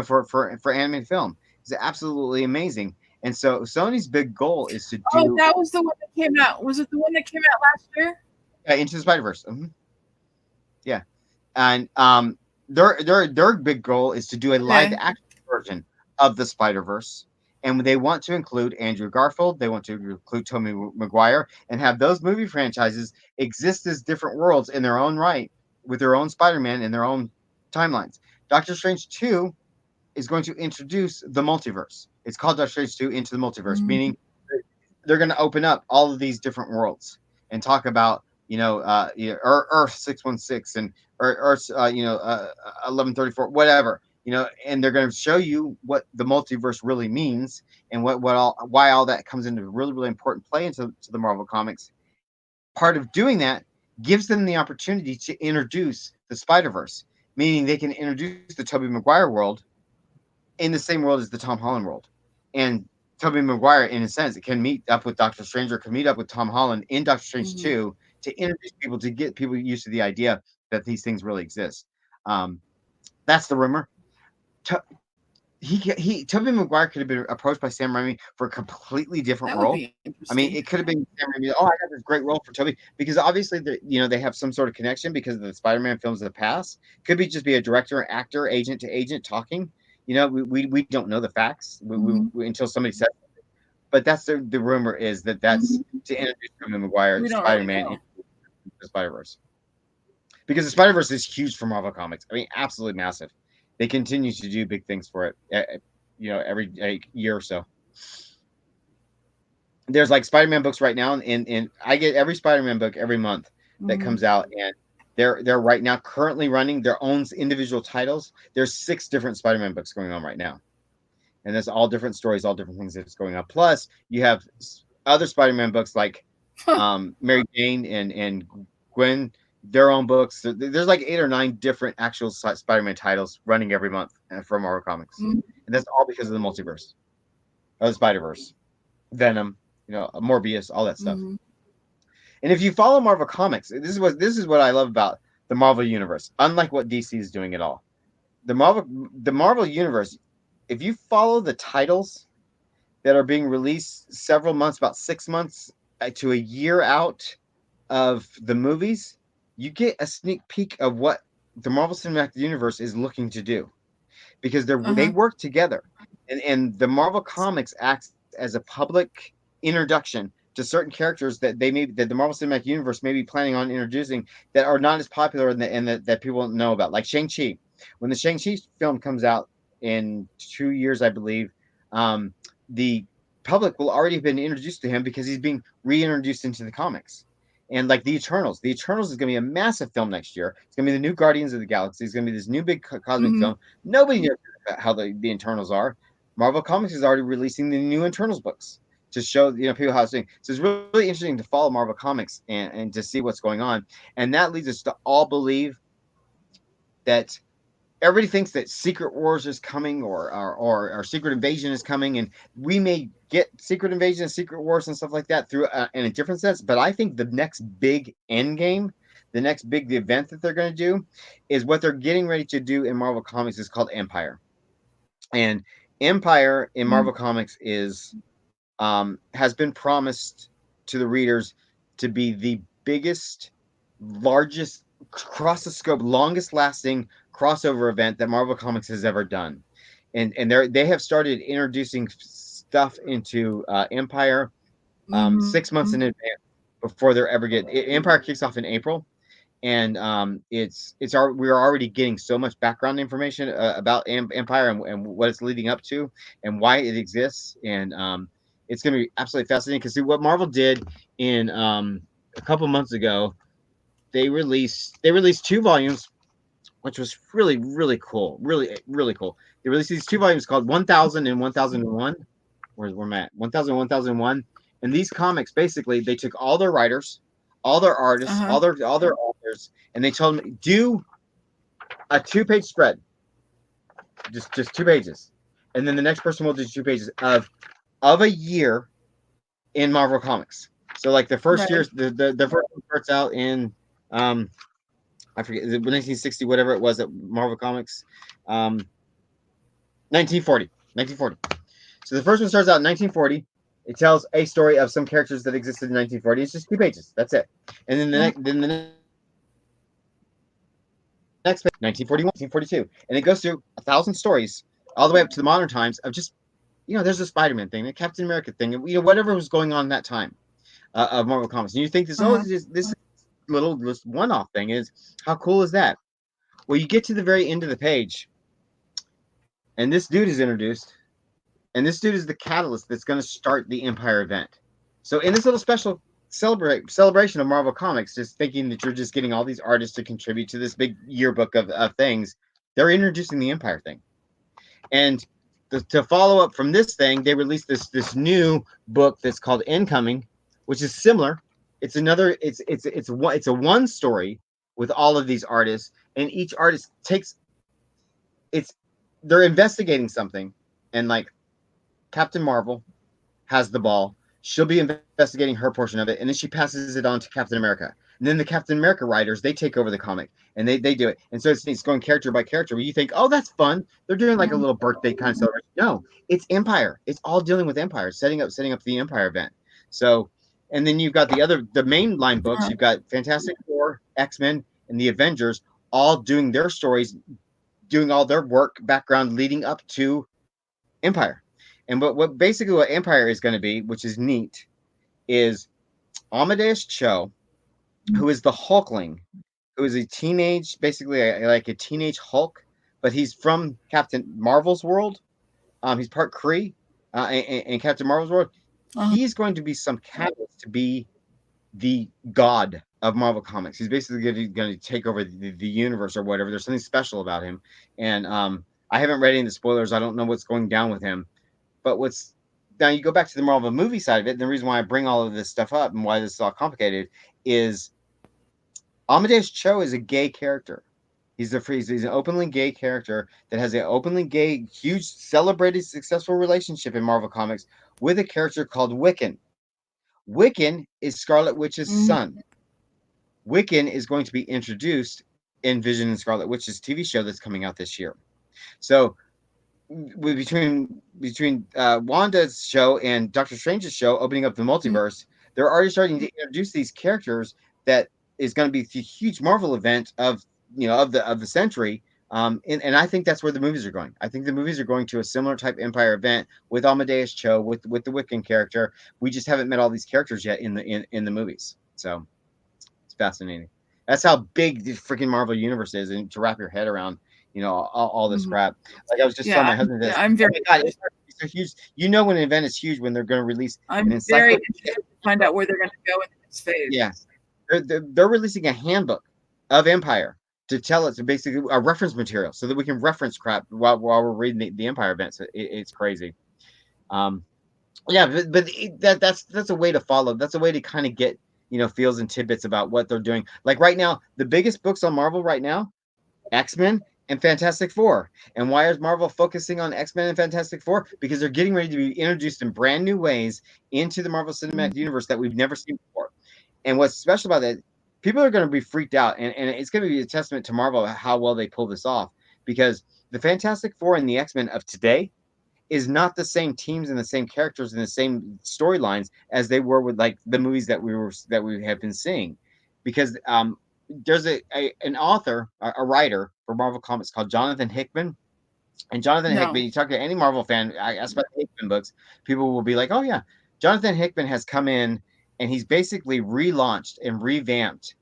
for animated film. It's absolutely amazing. And so Sony's big goal is to Oh, do that was the one that came out. Was it the one that came out last year? Into the Spider Verse. Yeah, and their big goal is to do a live Okay. action version of the Spider Verse. And they want to include Andrew Garfield, they want to include Tobey Maguire, and have those movie franchises exist as different worlds in their own right, with their own Spider-Man in their own timelines. Doctor Strange 2 is going to introduce the multiverse. It's called Doctor Strange 2 Into the Multiverse, Mm-hmm. meaning they're going to open up all of these different worlds and talk about Earth 616 and Earth 1134, whatever, and they're going to show you what the multiverse really means and why all that comes into really really important play into the Marvel comics. Part of doing that gives them the opportunity to introduce the Spider Verse, meaning they can introduce the Tobey Maguire world in the same world as the Tom Holland world. And Tobey Maguire, in a sense, can meet up with Doctor Strange or can meet up with Tom Holland in Doctor Strange Mm-hmm. 2 to introduce people, to get people used to the idea that these things really exist. Um, that's the rumor. To, Tobey Maguire could have been approached by Sam Raimi for a completely different That would role. be I mean, interesting. it could have been Sam Raimi. Oh, I got this great role for Toby because obviously they have some sort of connection because of the Spider-Man films of the past. Could be just be a director, actor, agent to agent talking. We don't know the facts Mm-hmm. until somebody says. But that's the rumor is that's Mm-hmm. to introduce Tobey Maguire We don't really Spider-Man know. into the Spider-Verse because the Spider-Verse is huge for Marvel Comics. I mean, absolutely massive. They continue to do big things for it. Every year or so. There's like Spider-Man books right now, and I get every Spider-Man book every month that Mm-hmm. comes out, and they're right now currently running their own individual titles. There's 6 different Spider-Man books going on right now, and there's all different stories, all different things that's going on. Plus, you have other Spider-Man books like Mary Jane and Gwen, their own books. There's like 8 or 9 different actual Spider-Man titles running every month from Marvel Comics, Mm-hmm. and that's all because of the multiverse or the Spider-Verse, Venom, Morbius, all that stuff. Mm-hmm. And if you follow Marvel Comics, this is what I love about the Marvel universe. Unlike what DC is doing at all, the Marvel universe. If you follow the titles that are being released several months, about 6 months to a year out of the movies, you get a sneak peek of what the Marvel Cinematic Universe is looking to do because they Uh-huh. work together, and the Marvel Comics acts as a public introduction to certain characters that the Marvel Cinematic Universe may be planning on introducing that are not as popular that people don't know about, like Shang-Chi. When the Shang-Chi film comes out in 2 years, I believe, um, the public will already have been introduced to him because he's being reintroduced into the comics. And like the Eternals. The Eternals is going to be a massive film next year. It's going to be the new Guardians of the Galaxy. It's going to be this new big cosmic Mm-hmm. film. Nobody knows how the Internals are. Marvel Comics is already releasing the new Internals books to show people how it's doing. So it's really interesting to follow Marvel Comics and to see what's going on. And that leads us to all believe that everybody thinks that Secret Wars is coming or Secret Invasion is coming, and we may get Secret Invasion and Secret Wars and stuff like that through in a different sense. But I think the next big end game, the next big event that they're going to do, is what they're getting ready to do in Marvel Comics is called Empire. And Empire in Mm-hmm. Marvel Comics has been promised to the readers to be the biggest, largest, cross the scope, longest lasting crossover event that Marvel Comics has ever done. And they have started introducing stuff into Empire Mm-hmm. 6 months in advance before they're ever get Empire kicks off in April, and we're already getting so much background information about Empire and what it's leading up to and why it exists, and it's going to be absolutely fascinating because see what Marvel did in a couple months ago. they released 2 volumes, which was really cool, really cool. They released these 2 volumes called 1000 and 1001. Where's we're at 1000 1001, and these comics basically they took all their writers, all their artists, Uh-huh. all their authors, and they told them do a 2 page spread, just 2 pages, and then the next person will do 2 pages of a year in Marvel Comics. So like the first year, Right. the first one starts out in um I forget, is it 1960, whatever it was at Marvel Comics, 1940, 1940. So the first one starts out in 1940. It tells a story of some characters that existed in 1940. It's just 2 pages. That's it. And then Uh-huh. the next page, 1941, 1942, and it goes through 1,000 stories all the way up to the modern times of just there's a Spider-Man thing, the Captain America thing, whatever was going on in that time of Marvel Comics. And you think Uh-huh. this little this one-off thing is how cool is that? Well, you get to the very end of the page, and this dude is introduced, and this dude is the catalyst that's going to start the Empire event. So in this little special celebration of Marvel Comics, just thinking that you're just getting all these artists to contribute to this big yearbook of things, they're introducing the Empire thing. And to follow up from this thing, they released this new book that's called Incoming, which is similar. It's another. It's a one story with all of these artists, and each artist takes it's they're investigating something, and like Captain Marvel has the ball. She'll be investigating her portion of it, and then she passes it on to Captain America. And then the Captain America writers they take over the comic, and they do it. And so it's going character by character. Where you think, oh, that's fun. They're doing like a little birthday kind of celebration. No, it's Empire. It's all dealing with Empire, setting up the Empire event. So, and then you've got the mainline books. Uh-huh. You've got Fantastic Four, X-Men, and the Avengers all doing their stories, doing all their work background leading up to Empire. And what basically what Empire is going to be, which is neat, is Amadeus Cho, who is the Hulkling, who is a teenage, basically like a teenage Hulk, but he's from Captain Marvel's world. He's part Kree, in Captain Marvel's world. Uh-huh. He's going to be some catalyst to be the god of Marvel Comics. He's basically going to take over the universe or whatever. There's something special about him, and I haven't read any of the spoilers. I don't know what's going down with him. But what's now you go back to the Marvel movie side of it, and the reason why I bring all of this stuff up and why this is all complicated is Amadeus Cho is a gay character. He's an openly gay character that has an openly gay, huge, celebrated, successful relationship in Marvel Comics with a character called Wiccan. Wiccan is Scarlet Witch's Mhm. son. Wiccan is going to be introduced in Vision and Scarlet Witch's TV show that's coming out this year. So between Wanda's show and Doctor Strange's show opening up the multiverse, they're already starting to introduce these characters that is going to be the huge Marvel event of the century. And I think that's where the movies are going. I think the movies are going to a similar type Empire event with Amadeus Cho, with the Wiccan character. We just haven't met all these characters yet in the movies. So it's fascinating. That's how big the freaking Marvel universe is, and to wrap your head around, all this Mhm. crap. Like I was just Yeah, telling my husband yeah, this. I'm Oh very my god, it's so huge. You know when an event is huge when they're going to release an I'm very encyclopedia. interested to find out where they're gonna go in the next Yeah, phase. they're releasing a handbook of Empire to tell us basically a reference material so that we can reference crap while we're reading the Empire events. It's crazy. Um, yeah, that's a way to follow. That's a way to kind of get feels and tidbits about what they're doing. Like right now, the biggest books on Marvel right now, X-Men and Fantastic Four. And why is Marvel focusing on X-Men and Fantastic Four? Because they're getting ready to be introduced in brand new ways into the Marvel Cinematic Mhm. Universe that we've never seen before. And what's special about that, people are going to be freaked out, and it's going to be a testament to Marvel how well they pull this off. Because the Fantastic Four and the X-Men of today is not the same teams and the same characters and the same storylines as they were with like the movies that we have been seeing, because there's an author, a writer for Marvel Comics called Jonathan Hickman. And Jonathan Hickman, No. you talk to any Marvel fan, I ask about the Hickman books, people will be like, "Oh yeah, Jonathan Hickman has come in and he's basically relaunched and revamped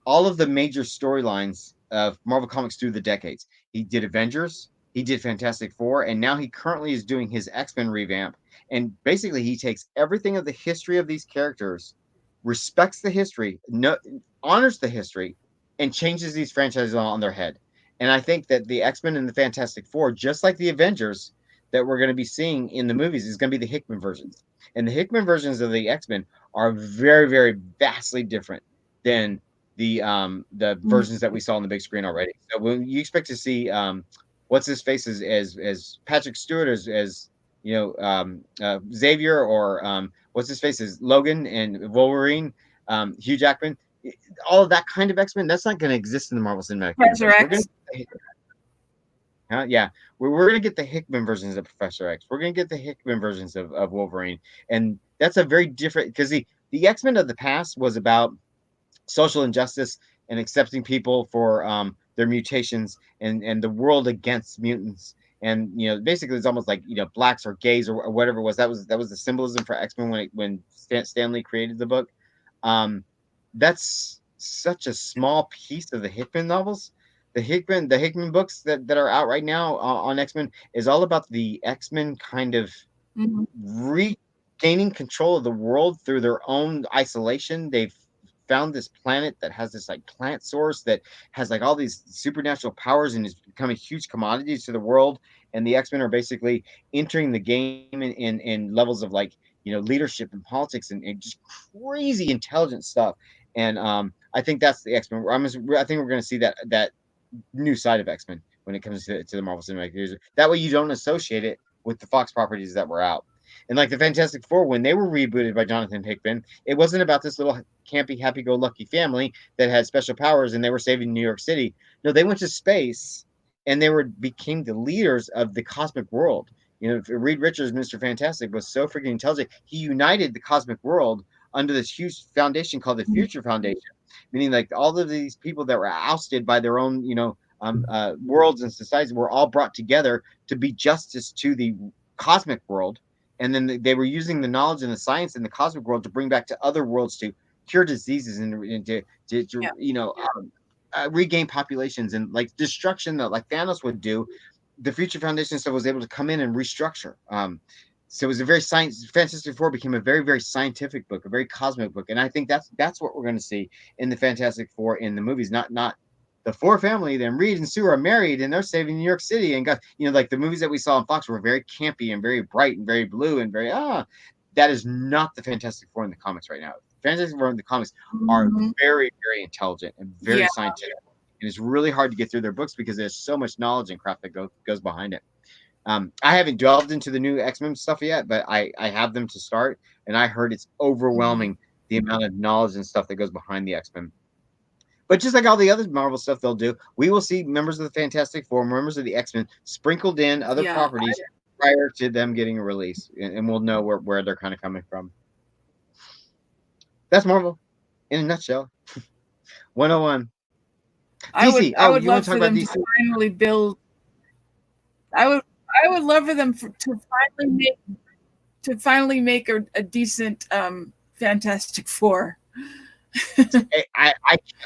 all of the major storylines of Marvel Comics through the decades. He did Avengers, he did Fantastic Four, and now he currently is doing his X-Men revamp. And basically, he takes everything of the history of these characters respects the history, no, honors the history, and changes these franchises on their head. And I think that the X-Men and the Fantastic Four, just like the Avengers that we're going to be seeing in the movies, is going to be the Hickman versions. And the Hickman versions of the X-Men are very, very vastly different than the Mhm. versions that we saw on the big screen already. So when you expect to see what's his face as Patrick Stewart as Xavier, or what's his face is Logan and Wolverine, Hugh Jackman, all of that kind of X-Men, that's not going to exist in the Marvel Cinematic Professor Universe. We're going X. to yeah, we're going to get the Hickman versions of Professor X. We're going to get the Hickman versions of Wolverine, and that's a very different, because the X-Men of the past was about social injustice and accepting people for their mutations, and the world against mutants. And basically, it's almost like blacks or gays or whatever it was. That was the symbolism for X Men when Stanley created the book. Um, that's such a small piece of the Hickman novels. The Hickman books that are out right now on X Men is all about the X Men kind of Mhm. regaining control of the world through their own isolation. They've found this planet that has this like plant source that has like all these supernatural powers and is becoming huge commodities to the world. And the X-Men are basically entering the game in levels of like leadership and politics and just crazy intelligent stuff. And I think that's the X-Men. I think we're going to see that new side of X-Men when it comes to the Marvel Cinematic Universe. That way you don't associate it with the Fox properties that were out. And like the Fantastic Four, when they were rebooted by Jonathan Hickman, it wasn't about this little campy, happy-go-lucky family that had special powers and they were saving New York City. No, they went to space and they became the leaders of the cosmic world. Reed Richards, Mr. Fantastic, was so freaking intelligent. He united the cosmic world under this huge foundation called the Mhm. Future Foundation, meaning like all of these people that were ousted by their own, worlds and societies were all brought together to be justice to the cosmic world. And then they were using the knowledge and the science in the cosmic world to bring back to other worlds to cure diseases and Yeah. regain populations and like destruction that like Thanos would do. The Future Foundation stuff was able to come in and restructure. So it was a very science. Fantastic Four became a very, very scientific book, a very cosmic book, and I think that's what we're going to see in the Fantastic Four in the movies. Not the Four family. Then Reed and Sue are married, and they're saving New York City. And got like the movies that we saw on Fox were very campy and very bright and very blue and very. That is not the Fantastic Four in the comics right now. Fantastic Four in the comics are Mhm. very, very intelligent and very Yeah. scientific. And it's really hard to get through their books because there's so much knowledge and craft that goes behind it. I haven't delved into the new X-Men stuff yet, but I have them to start, and I heard it's Mhm. overwhelming the amount of knowledge and stuff that goes behind the X-Men. But just like all the other Marvel stuff they'll do, we will see members of the Fantastic Four, members of the X-Men sprinkled in other Yeah. properties prior to them getting a release, and we'll know where they're kind of coming from. That's Marvel in a nutshell. 101. I would DC. I Oh, would you want love to talk for about them to DC? finally build. I would I would love for them to finally make a decent Fantastic Four, I can't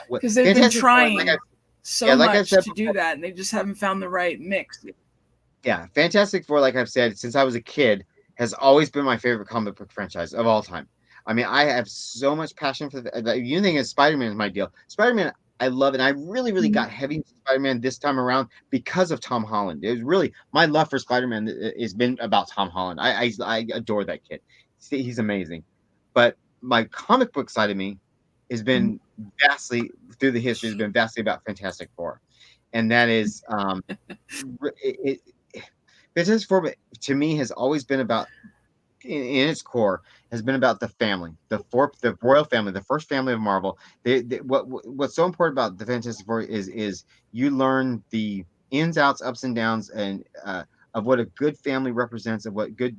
wait. because they've been Fantastic Four, like I trying yeah, so like I much said to do that, and they just haven't found the right mix. yeah, Fantastic Four, like I've said, since I was a kid, has always been my favorite comic book franchise of all time. I mean, I have so much passion for the you think Spider Man is my deal. Spider Man, I love it. I really, really Mhm. got heavy into Spider Man this time around because of Tom Holland. It was really my love for Spider Man has been about Tom Holland. I adore that kid. He's amazing. But my comic book side of me has Mhm. been vastly through the history has been vastly about Fantastic Four, and that is it, Fantastic Four to me has always been about in its core has been about the family, the royal family, the first family of Marvel. What's so important about the Fantastic Four is you learn the ins, outs, ups and downs, and of what a good family represents, of what good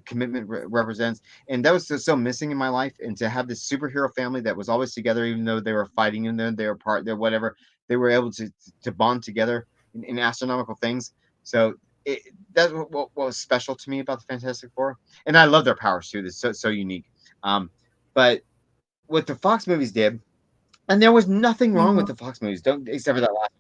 commitment represents, and that was so missing in my life. And to have this superhero family that was always together, even though they were fighting and then they were part, they whatever, they were able to bond together in astronomical things. So it, that's what was special to me about the Fantastic Four, and I love their powers too. It's so unique. But what the Fox movies did, and there was nothing wrong with Mhm. the Fox movies, don't except for that last.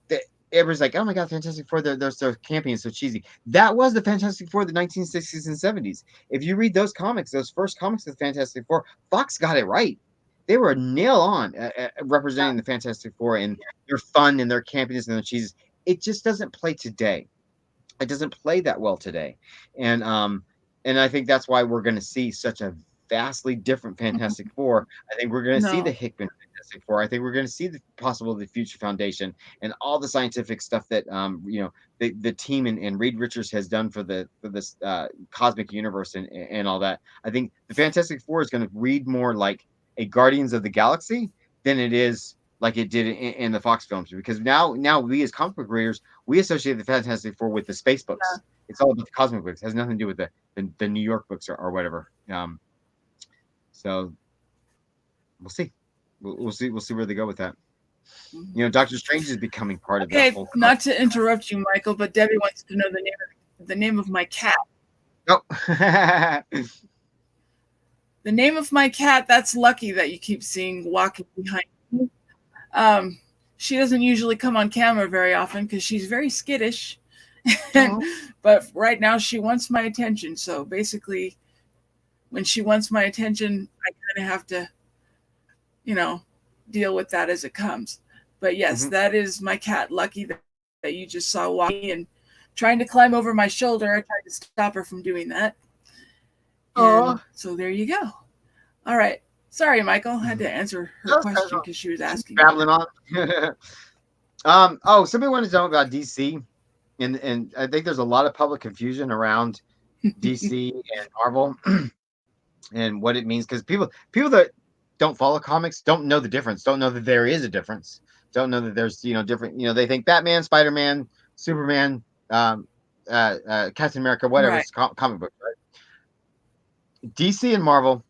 That everybody's like, oh my god, Fantastic Four, they're so campy and so cheesy. That was the Fantastic Four of the 1960s and 70s. If you read those comics, those first comics of the Fantastic Four, Fox got it right. They were nail on representing the Fantastic Four and their fun and their campiness and their cheeses. It just doesn't play today. It doesn't play that well today, and I think that's why we're going to see such a vastly different Fantastic Four. I think we're going to see the No. Hickman Fantastic Four. I think we're going to see the possible the Future Foundation and all the scientific stuff that the team and Reed Richards has done for this cosmic universe and all that. I think the Fantastic Four is going to read more like a Guardians of the Galaxy than it is like it did in the Fox films, because now we as comic book readers, we associate the Fantastic Four with the space books. It's all about the cosmic books. It has nothing to do with the New York books or whatever. So we'll see. We'll see where they go with that. Doctor Strange is becoming part of that Okay, whole. not to interrupt you, Michael, but Debbie wants to know the name of my cat. Oh. The name of my cat, that's Lucky, that you keep seeing walking behind me. She doesn't usually come on camera very often because she's very skittish. But right now she wants my attention. So basically, when she wants my attention, I kind of have to, deal with that as it comes. But yes, that is my cat, Lucky, that you just saw walking and trying to climb over my shoulder. I tried to stop her from doing that. And so there you go. All right. Sorry, Michael. I had to answer her question because she was asking. Babbling on. Somebody wanted to know about DC, and I think there's a lot of public confusion around DC and Marvel and what it means, because people that don't follow comics don't know the difference, don't know that there is a difference, don't know that there's different. They think Batman, Spider-Man, Superman, Captain America, whatever, it's comic book, right? DC and Marvel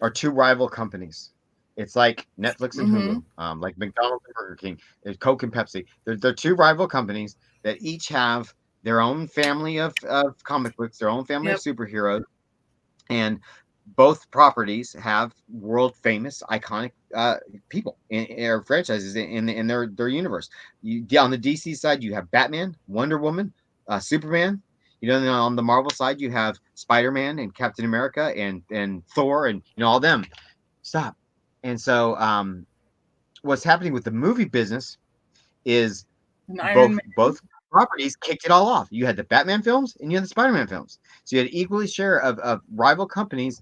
are two rival companies. It's like Netflix and Hulu, like McDonald's and Burger King, Coke and Pepsi. They're two rival companies that each have their own family of comic books, their own family of superheroes, and both properties have world famous, iconic people or franchises in their universe. On the DC side, you have Batman, Wonder Woman, Superman. On the Marvel side, you have Spider-Man and Captain America and Thor and all them. Stop. And so what's happening with the movie business is both properties kicked it all off. You had the Batman films and you had the Spider-Man films. So you had equally share of rival companies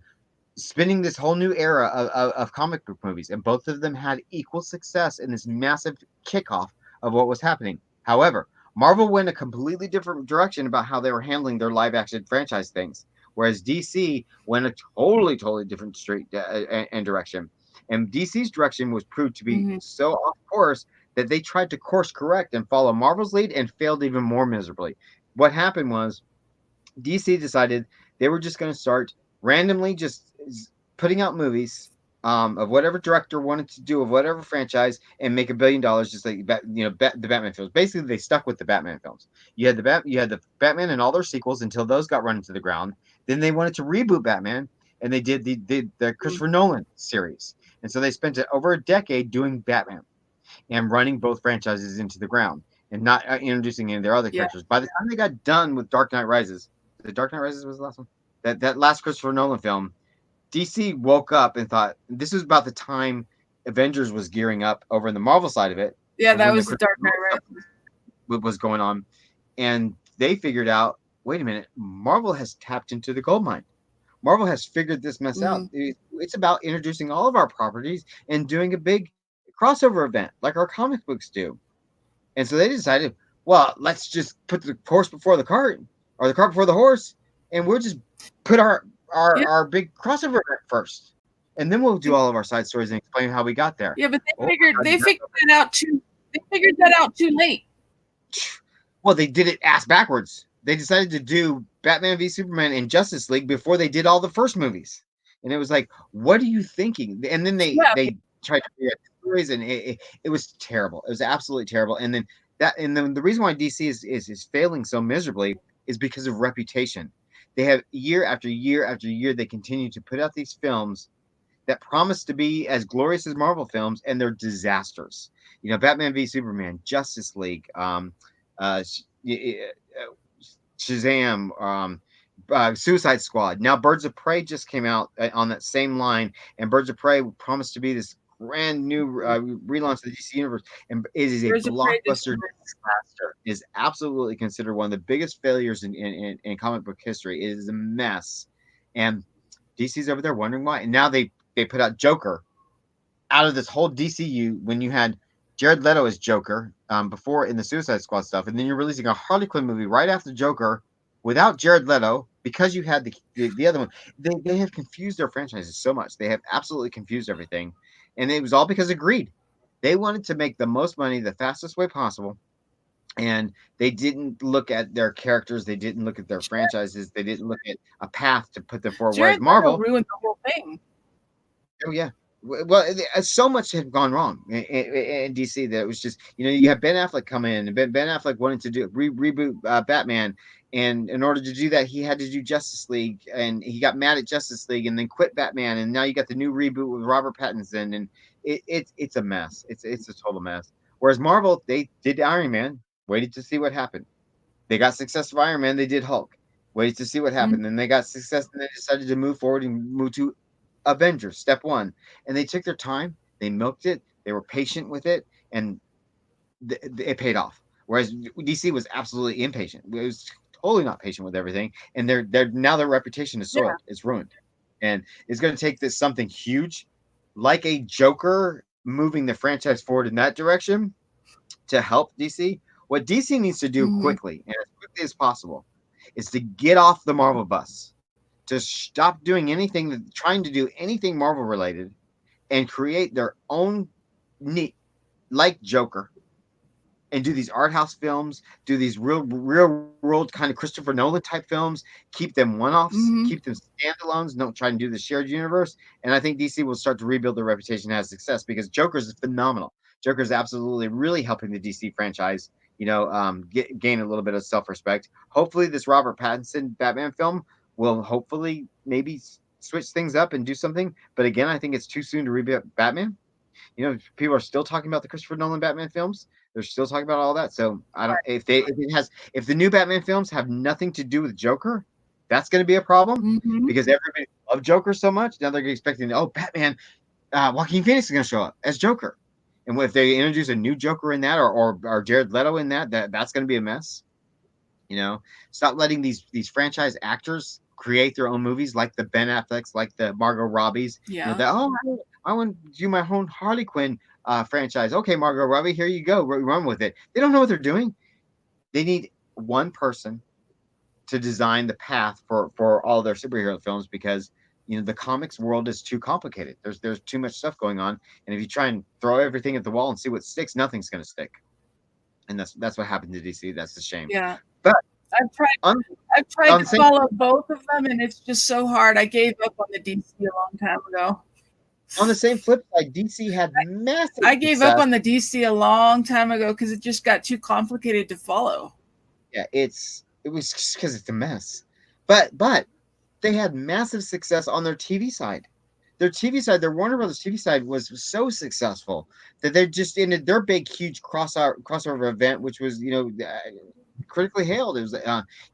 spinning this whole new era of comic book movies. And both of them had equal success in this massive kickoff of what was happening. However, Marvel went a completely different direction about how they were handling their live action franchise things, whereas DC went a totally different street and direction. And DC's direction was proved to be so off course that they tried to course correct and follow Marvel's lead and failed even more miserably. What happened was DC decided they were just going to start randomly just putting out movies of whatever director wanted to do of whatever franchise and make $1 billion, just like the Batman films. Basically, they stuck with the Batman films. You had the Batman and all their sequels until those got run into the ground. Then they wanted to reboot Batman, and they did the Christopher Nolan series. And so they spent over a decade doing Batman and running both franchises into the ground and not introducing any of their other characters. By the time they got done with Dark Knight Rises, the Dark Knight Rises was the last one. That last Christopher Nolan film, DC woke up and thought this was about the time Avengers was gearing up over in the Marvel side of it. Yeah, that was the Dark Knight Rises was going on, and they figured out, wait a minute, Marvel has tapped into the gold mine. Marvel has figured this mess out. It's about introducing all of our properties and doing a big crossover event like our comic books do. And so they decided, well, let's just put the horse before the cart, or the cart before the horse, and we'll just put our big crossover event first, and then we'll do all of our side stories and explain how we got there. Yeah, but they figured that out too late. Well, they did it ass backwards. They decided to do Batman v Superman and Justice League before they did all the first movies, and it was like, what are you thinking? And then they tried to figure out the stories, and it was terrible. It was absolutely terrible. And then the reason why DC is failing so miserably is because of reputation. They have year after year after year, they continue to put out these films that promise to be as glorious as Marvel films, and they're disasters. Batman v Superman, Justice League, uh, Shazam, Suicide Squad. Now, Birds of Prey just came out on that same line, and Birds of Prey promised to be this brand new relaunch of the DC universe, and it is a Birds of Prey just blockbuster disaster. It is absolutely considered one of the biggest failures in comic book history. It is a mess, and DC's over there wondering why. And now they put out Joker out of this whole DCU when you had Jared Leto as Joker before in the Suicide Squad stuff, and then you're releasing a Harley Quinn movie right after Joker without Jared Leto because you had the other one. They have confused their franchises so much. They have absolutely confused everything, and it was all because of greed. They wanted to make the most money the fastest way possible, and they didn't look at their characters. They didn't look at their franchises. They didn't look at a path to put them forward. Whereas Jared Leto Marvel, ruined the whole thing. oh yeah. Well, so much had gone wrong in DC that it was just you have Ben Affleck come in, and Ben Affleck wanted to reboot Batman, and in order to do that, he had to do Justice League, and he got mad at Justice League, and then quit Batman, and now you got the new reboot with Robert Pattinson, and it's a mess. It's a total mess. Whereas Marvel, they did Iron Man, waited to see what happened. They got success of Iron Man, they did Hulk, waited to see what Mhm. happened. Then they got success, and they decided to move forward and move to Avengers, step one. And they took their time, they milked it, they were patient with it, and it paid off. Whereas DC was absolutely impatient. It was totally not patient with everything, and they're now their reputation is Yeah. soiled. It's ruined, and it's going to take this something huge, like a Joker, moving the franchise forward in that direction to help DC. What DC needs to do Mhm. quickly and as quickly as possible is to get off the Marvel bus, to stop doing anything, trying to do anything Marvel related, and create their own neat, like Joker, and do these art house films, do these real world kind of Christopher Nolan type films, keep them one offs, Mhm. keep them standalones, don't try and do the shared universe. And I think DC will start to rebuild their reputation as success because Joker's is phenomenal. Joker's absolutely really helping the DC franchise, gain a little bit of self respect. Hopefully, this Robert Pattinson Batman film will hopefully maybe switch things up and do something. But again, I think it's too soon to reboot Batman. People are still talking about the Christopher Nolan Batman films. They're still talking about all that. So I don't if the new Batman films have nothing to do with Joker, that's going to be a problem Mhm. because everybody loved Joker so much. Now they're expecting, oh, Batman, Joaquin Phoenix is going to show up as Joker, and if they introduce a new Joker in that, or Jared Leto in that's going to be a mess. You know, stop letting these franchise actors create their own movies like the Ben Afflecks, like the Margot Robbies. Yeah. That I want to do my own Harley Quinn franchise. Okay, Margot Robbie, here you go, run with it. They don't know what they're doing. They need one person to design the path for all their superhero films because the comics world is too complicated. There's too much stuff going on, and if you try and throw everything at the wall and see what sticks, nothing's going to stick. And that's what happened to DC. That's a shame. Yeah. But I've tried on I've tried on to the same follow both of them, and it's just so hard. I gave up on the DC a long time ago. on the same flip side, DC had massive I gave up success. on the DC a long time ago because it just got too complicated to follow. Yeah, it was just because it's a mess. But they had massive success on their TV side. Their TV side, their Warner Brothers TV side was so successful that they just ended their big, huge crossover event, which was critically hailed. It was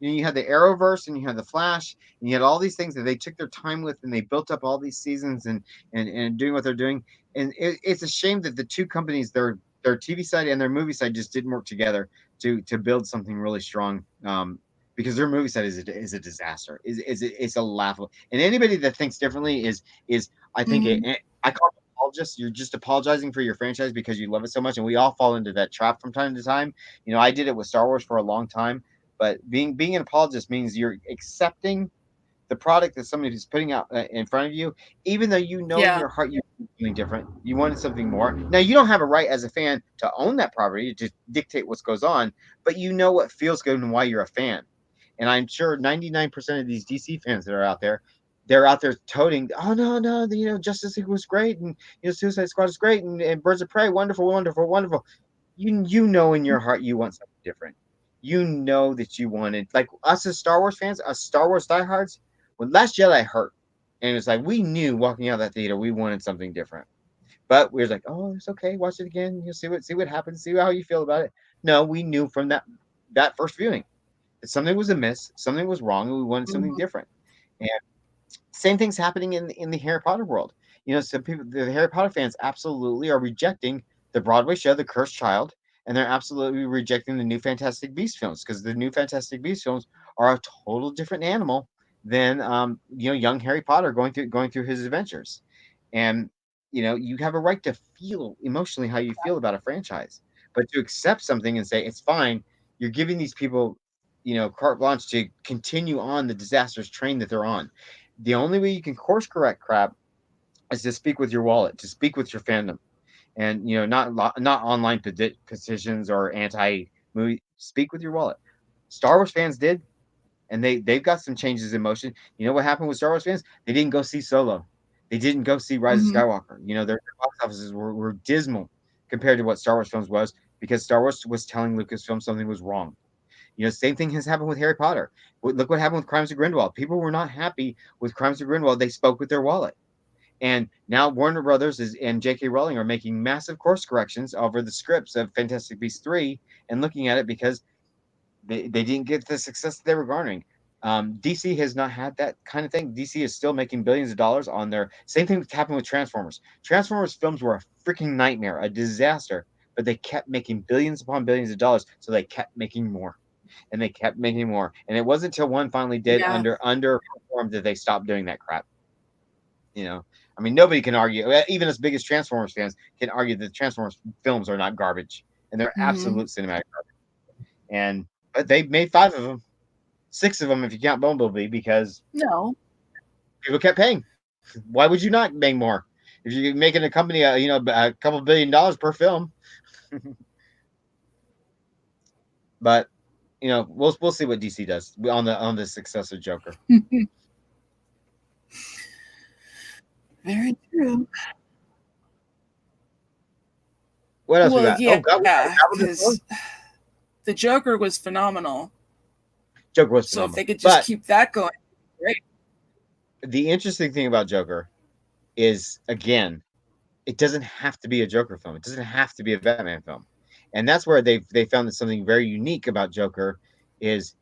you had the Arrowverse and you had the Flash and you had all these things that they took their time with and they built up all these seasons and doing what they're doing. And it's a shame that the two companies, their TV side and their movie side, just didn't work together to build something really strong. Because their movie side is a disaster. It's a laughable. And anybody that thinks differently is I think Mhm. I call it apologists. You're just apologizing for your franchise because you love it so much, and we all fall into that trap from time to time. I did it with Star Wars for a long time, but being an apologist means you're accepting the product that somebody is putting out in front of you, even though you know in Yeah. your heart you want something different, you wanted something more. Now you don't have a right as a fan to own that property to dictate what goes on, but you know what feels good and why you're a fan. And I'm sure 99% of these DC fans that are out there, they're out there toting, oh no, no, Justice League was great, and Suicide Squad is great, and Birds of Prey, wonderful, wonderful, wonderful. You know in your heart you want something different. You know that you wanted, like us as Star Wars fans, us Star Wars diehards. When Last Jedi hurt, And it's like we knew walking out of that theater we wanted something different. But we was like, oh, it's okay. Watch it again. You'll see what happens. See how you feel about it. No, we knew from that first viewing that something was amiss, something was wrong, and we wanted something Mhm. different. And same thing's happening in the Harry Potter world. Some people, the Harry Potter fans, absolutely are rejecting the Broadway show, The Cursed Child, and they're absolutely rejecting the new Fantastic Beast films because the new Fantastic Beast films are a total different animal than young Harry Potter going through his adventures. And you have a right to feel emotionally how you feel about a franchise, but to accept something and say it's fine, you're giving these people carte blanche to continue on the disastrous train that they're on. The only way you can course correct crap is to speak with your wallet, to speak with your fandom, and not online petitions or anti movie. Speak with your wallet. Star Wars fans did, and they've got some changes in motion. You know what happened with Star Wars fans? They didn't go see Solo. They didn't go see Rise of Mhm. Skywalker. Their box offices were dismal compared to what Star Wars films was because Star Wars was telling Lucasfilm something was wrong. Same thing has happened with Harry Potter. Look what happened with Crimes of Grindelwald. People were not happy with Crimes of Grindelwald. They spoke with their wallet. And now Warner Brothers and J.K. Rowling are making massive course corrections over the scripts of Fantastic Beasts 3 and looking at it because they didn't get the success that they were garnering. DC has not had that kind of thing. DC is still making billions of dollars on their same thing that happened with Transformers. Transformers films were a freaking nightmare, a disaster, but they kept making billions upon billions of dollars, so they kept making more and they kept making more. And it wasn't until one finally did Yeah. underperformed that they stopped doing that crap. I mean, nobody can argue. Even as big as Transformers fans can argue that the Transformers films are not garbage, and they're Mhm. absolute cinematic garbage. And but they made 5 of them, 6 of them if you count Bumblebee, because No. people kept paying. Why would you not make more if you're making a company, a couple $1 billion per film? But we'll see what DC does on the success of Joker. Very true. What else we Well, got? Oh yeah, God, we got Gobble this because the Joker was phenomenal. Joker was So if phenomenal. they could just But keep that going, great. the interesting thing about Joker is, again, it doesn't have to be a Joker film. It doesn't have to be a Batman film. And that's where they found that something very unique about Joker is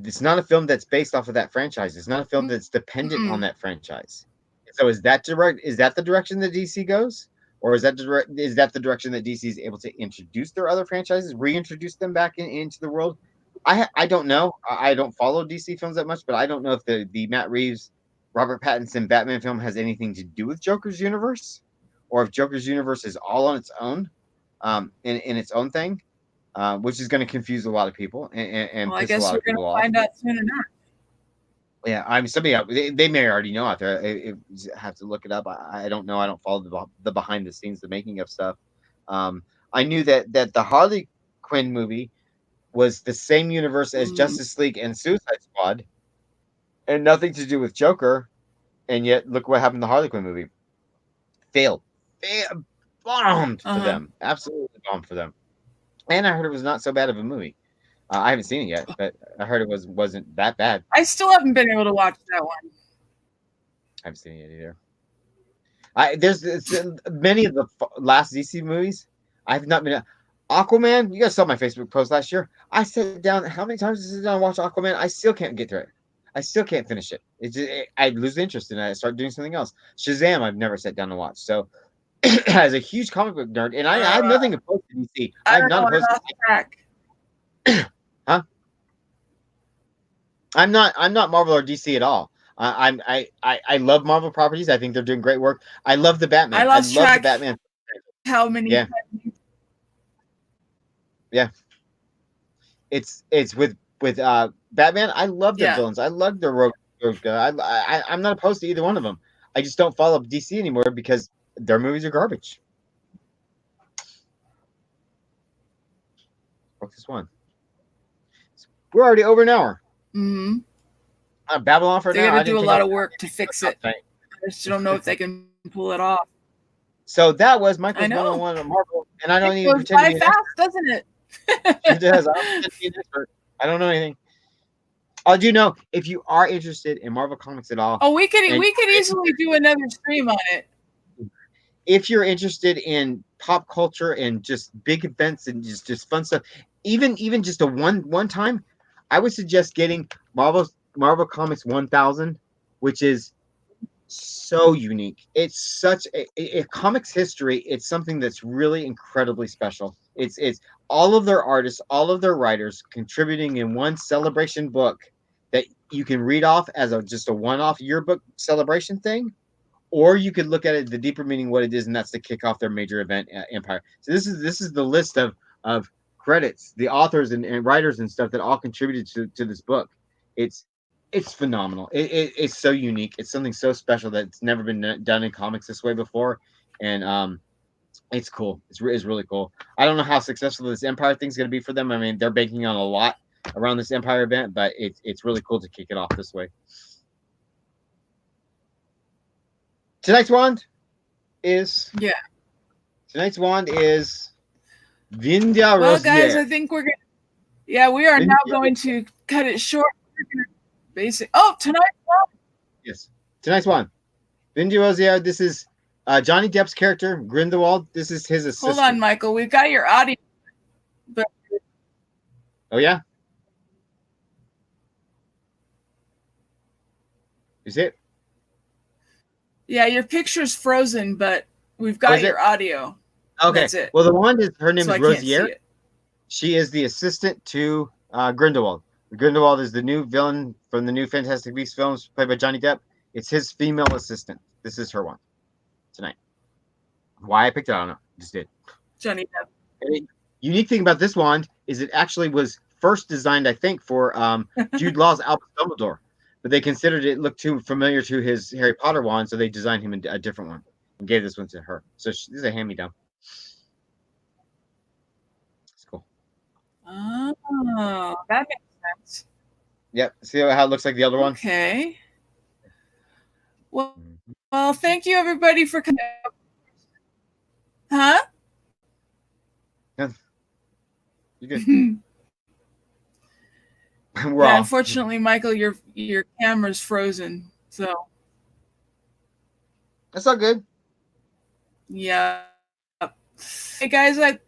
it's not a film that's based off of that franchise. It's not a film that's dependent on Mm-mm. that franchise. So is that the direction that DC goes? Or is that the direction that DC is able to introduce their other franchises, reintroduce them back into the world? I don't know. I don't follow DC films that much, but I don't know if the Matt Reeves, Robert Pattinson Batman film has anything to do with Joker's universe, or if Joker's universe is all on its own, in its own thing, which is going to confuse a lot of people and Well, I piss a guess lot we're of gonna people off. find out soon enough. Yeah, I'm somebody they may already know out there. Have to look it up. I don't know. I don't follow the behind the scenes, the making of stuff. Um, I knew that the Harley Quinn movie was the same universe as Mm. Justice League and Suicide Squad, and nothing to do with Joker. And yet, look what happened. To the Harley Quinn movie failed, failed, bombed for Uh-huh. them. Absolutely bombed for them. And I heard it was not so bad of a movie. I haven't seen it yet, but I heard it wasn't that bad. I still haven't been able to watch that one. I haven't seen it yet either. There's many of the last DC movies. I've not been. Aquaman. You guys saw my Facebook post last year. I sat down. How many times did I sit down and watch Aquaman? I still can't get through it. I still can't finish it. I lose interest and I start doing something else. Shazam. I've never sat down to watch. So, as a huge comic book nerd, and I have Uh, nothing opposed to DC. I I'm don't not know. opposed. I lost track. Huh? I'm not Marvel or DC at all. I love Marvel properties. I think they're doing great work. I love the I Batman. I lost love the track Batman. how many. Yeah, yeah. It's with Batman. I love their Yeah. villains. I love their rogue guy. I'm not opposed to either one of them. I just don't follow DC anymore because their movies are garbage. What's this one? We're already over an hour. Mm-hmm. Babylon for They now. got to I do didn't a take lot up of work to fix it. tonight. I just don't know if they can pull it off. So that was I Michael's know. one-on-one on Marvel, and I don't It even goes pretend to by be an fast, expert. doesn't it? It does. I don't pretend to be an expert. I don't know anything. I do know if you are interested in Marvel comics at all, Oh, we could and easily do another stream on it. if you're interested in pop culture and just big events and just fun stuff, even just a one time, I would suggest getting Marvel Comics 1000, which is so unique. It's such a comics history. It's something that's really incredibly special. It's all of their artists, all of their writers contributing in one celebration book that you can read off as just a one-off yearbook celebration thing, or you could look at it the deeper meaning what it is, and that's to kick off their major event, Empire. So this is the list of credits, the authors and writers and stuff that all contributed to this book. It's phenomenal. It's so unique. It's something so special that it's never been done in comics this way before, and it's cool. It's really cool. I don't know how successful this Empire thing's going to be for them. I mean, they're banking on a lot around this Empire event, but it's really cool to kick it off this way. Tonight's wand is Vindia Well, Rosier. guys, I think we're gonna. Yeah, we are now going to cut it short. Basic. Oh, tonight's wand. Yes, tonight's wand. Vindia Rosier. This is Johnny Depp's character Grindelwald. This is his assistant. Hold on, Michael. We've got your audio. But oh yeah, is it? Yeah, your picture's frozen, but we've got your audio. Okay. That's it. Well, the wand is her name is Rosier. She is the assistant to Grindelwald. Grindelwald is the new villain from the new Fantastic Beasts films, played by Johnny Depp. It's his female assistant. This is her wand tonight. Why I picked it, I don't know. Just did. Johnny Depp. And the unique thing about this wand is it actually was first designed, I think, for Jude Law's Albus Dumbledore, but they considered it looked too familiar to his Harry Potter wand, so they designed him a different one and gave this one to her. So this is a hand-me-down. Oh, that makes sense. Yep. See how it looks like the other one? Okay. Well, thank you everybody for coming. Huh? Yeah. You're good. Yeah, unfortunately, Michael, your camera's frozen. So that's not good. Yeah. Hey guys, I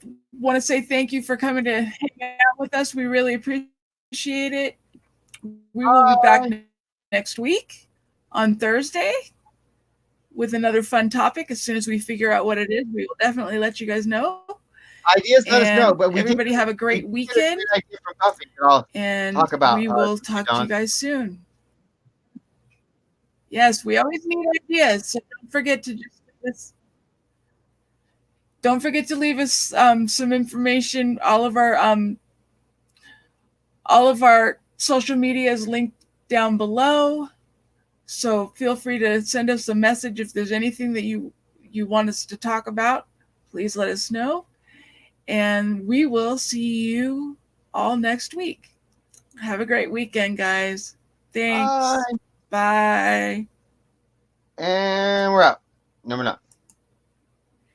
want to say thank you for coming to hang out with us. We really appreciate it. We will be back next week on Thursday with another fun topic. As soon as we figure out what it is, we will definitely let you guys know. Ideas, let us know. But everybody have a great weekend. And talk about, we will talk to you guys soon. Yes, we always need ideas. So don't forget to don't forget to leave us some information. All of our social media is linked down below. So feel free to send us a message if there's anything that you want us to talk about. Please let us know. And we will see you all next week. Have a great weekend, guys. Thanks. Bye. Bye. And we're out.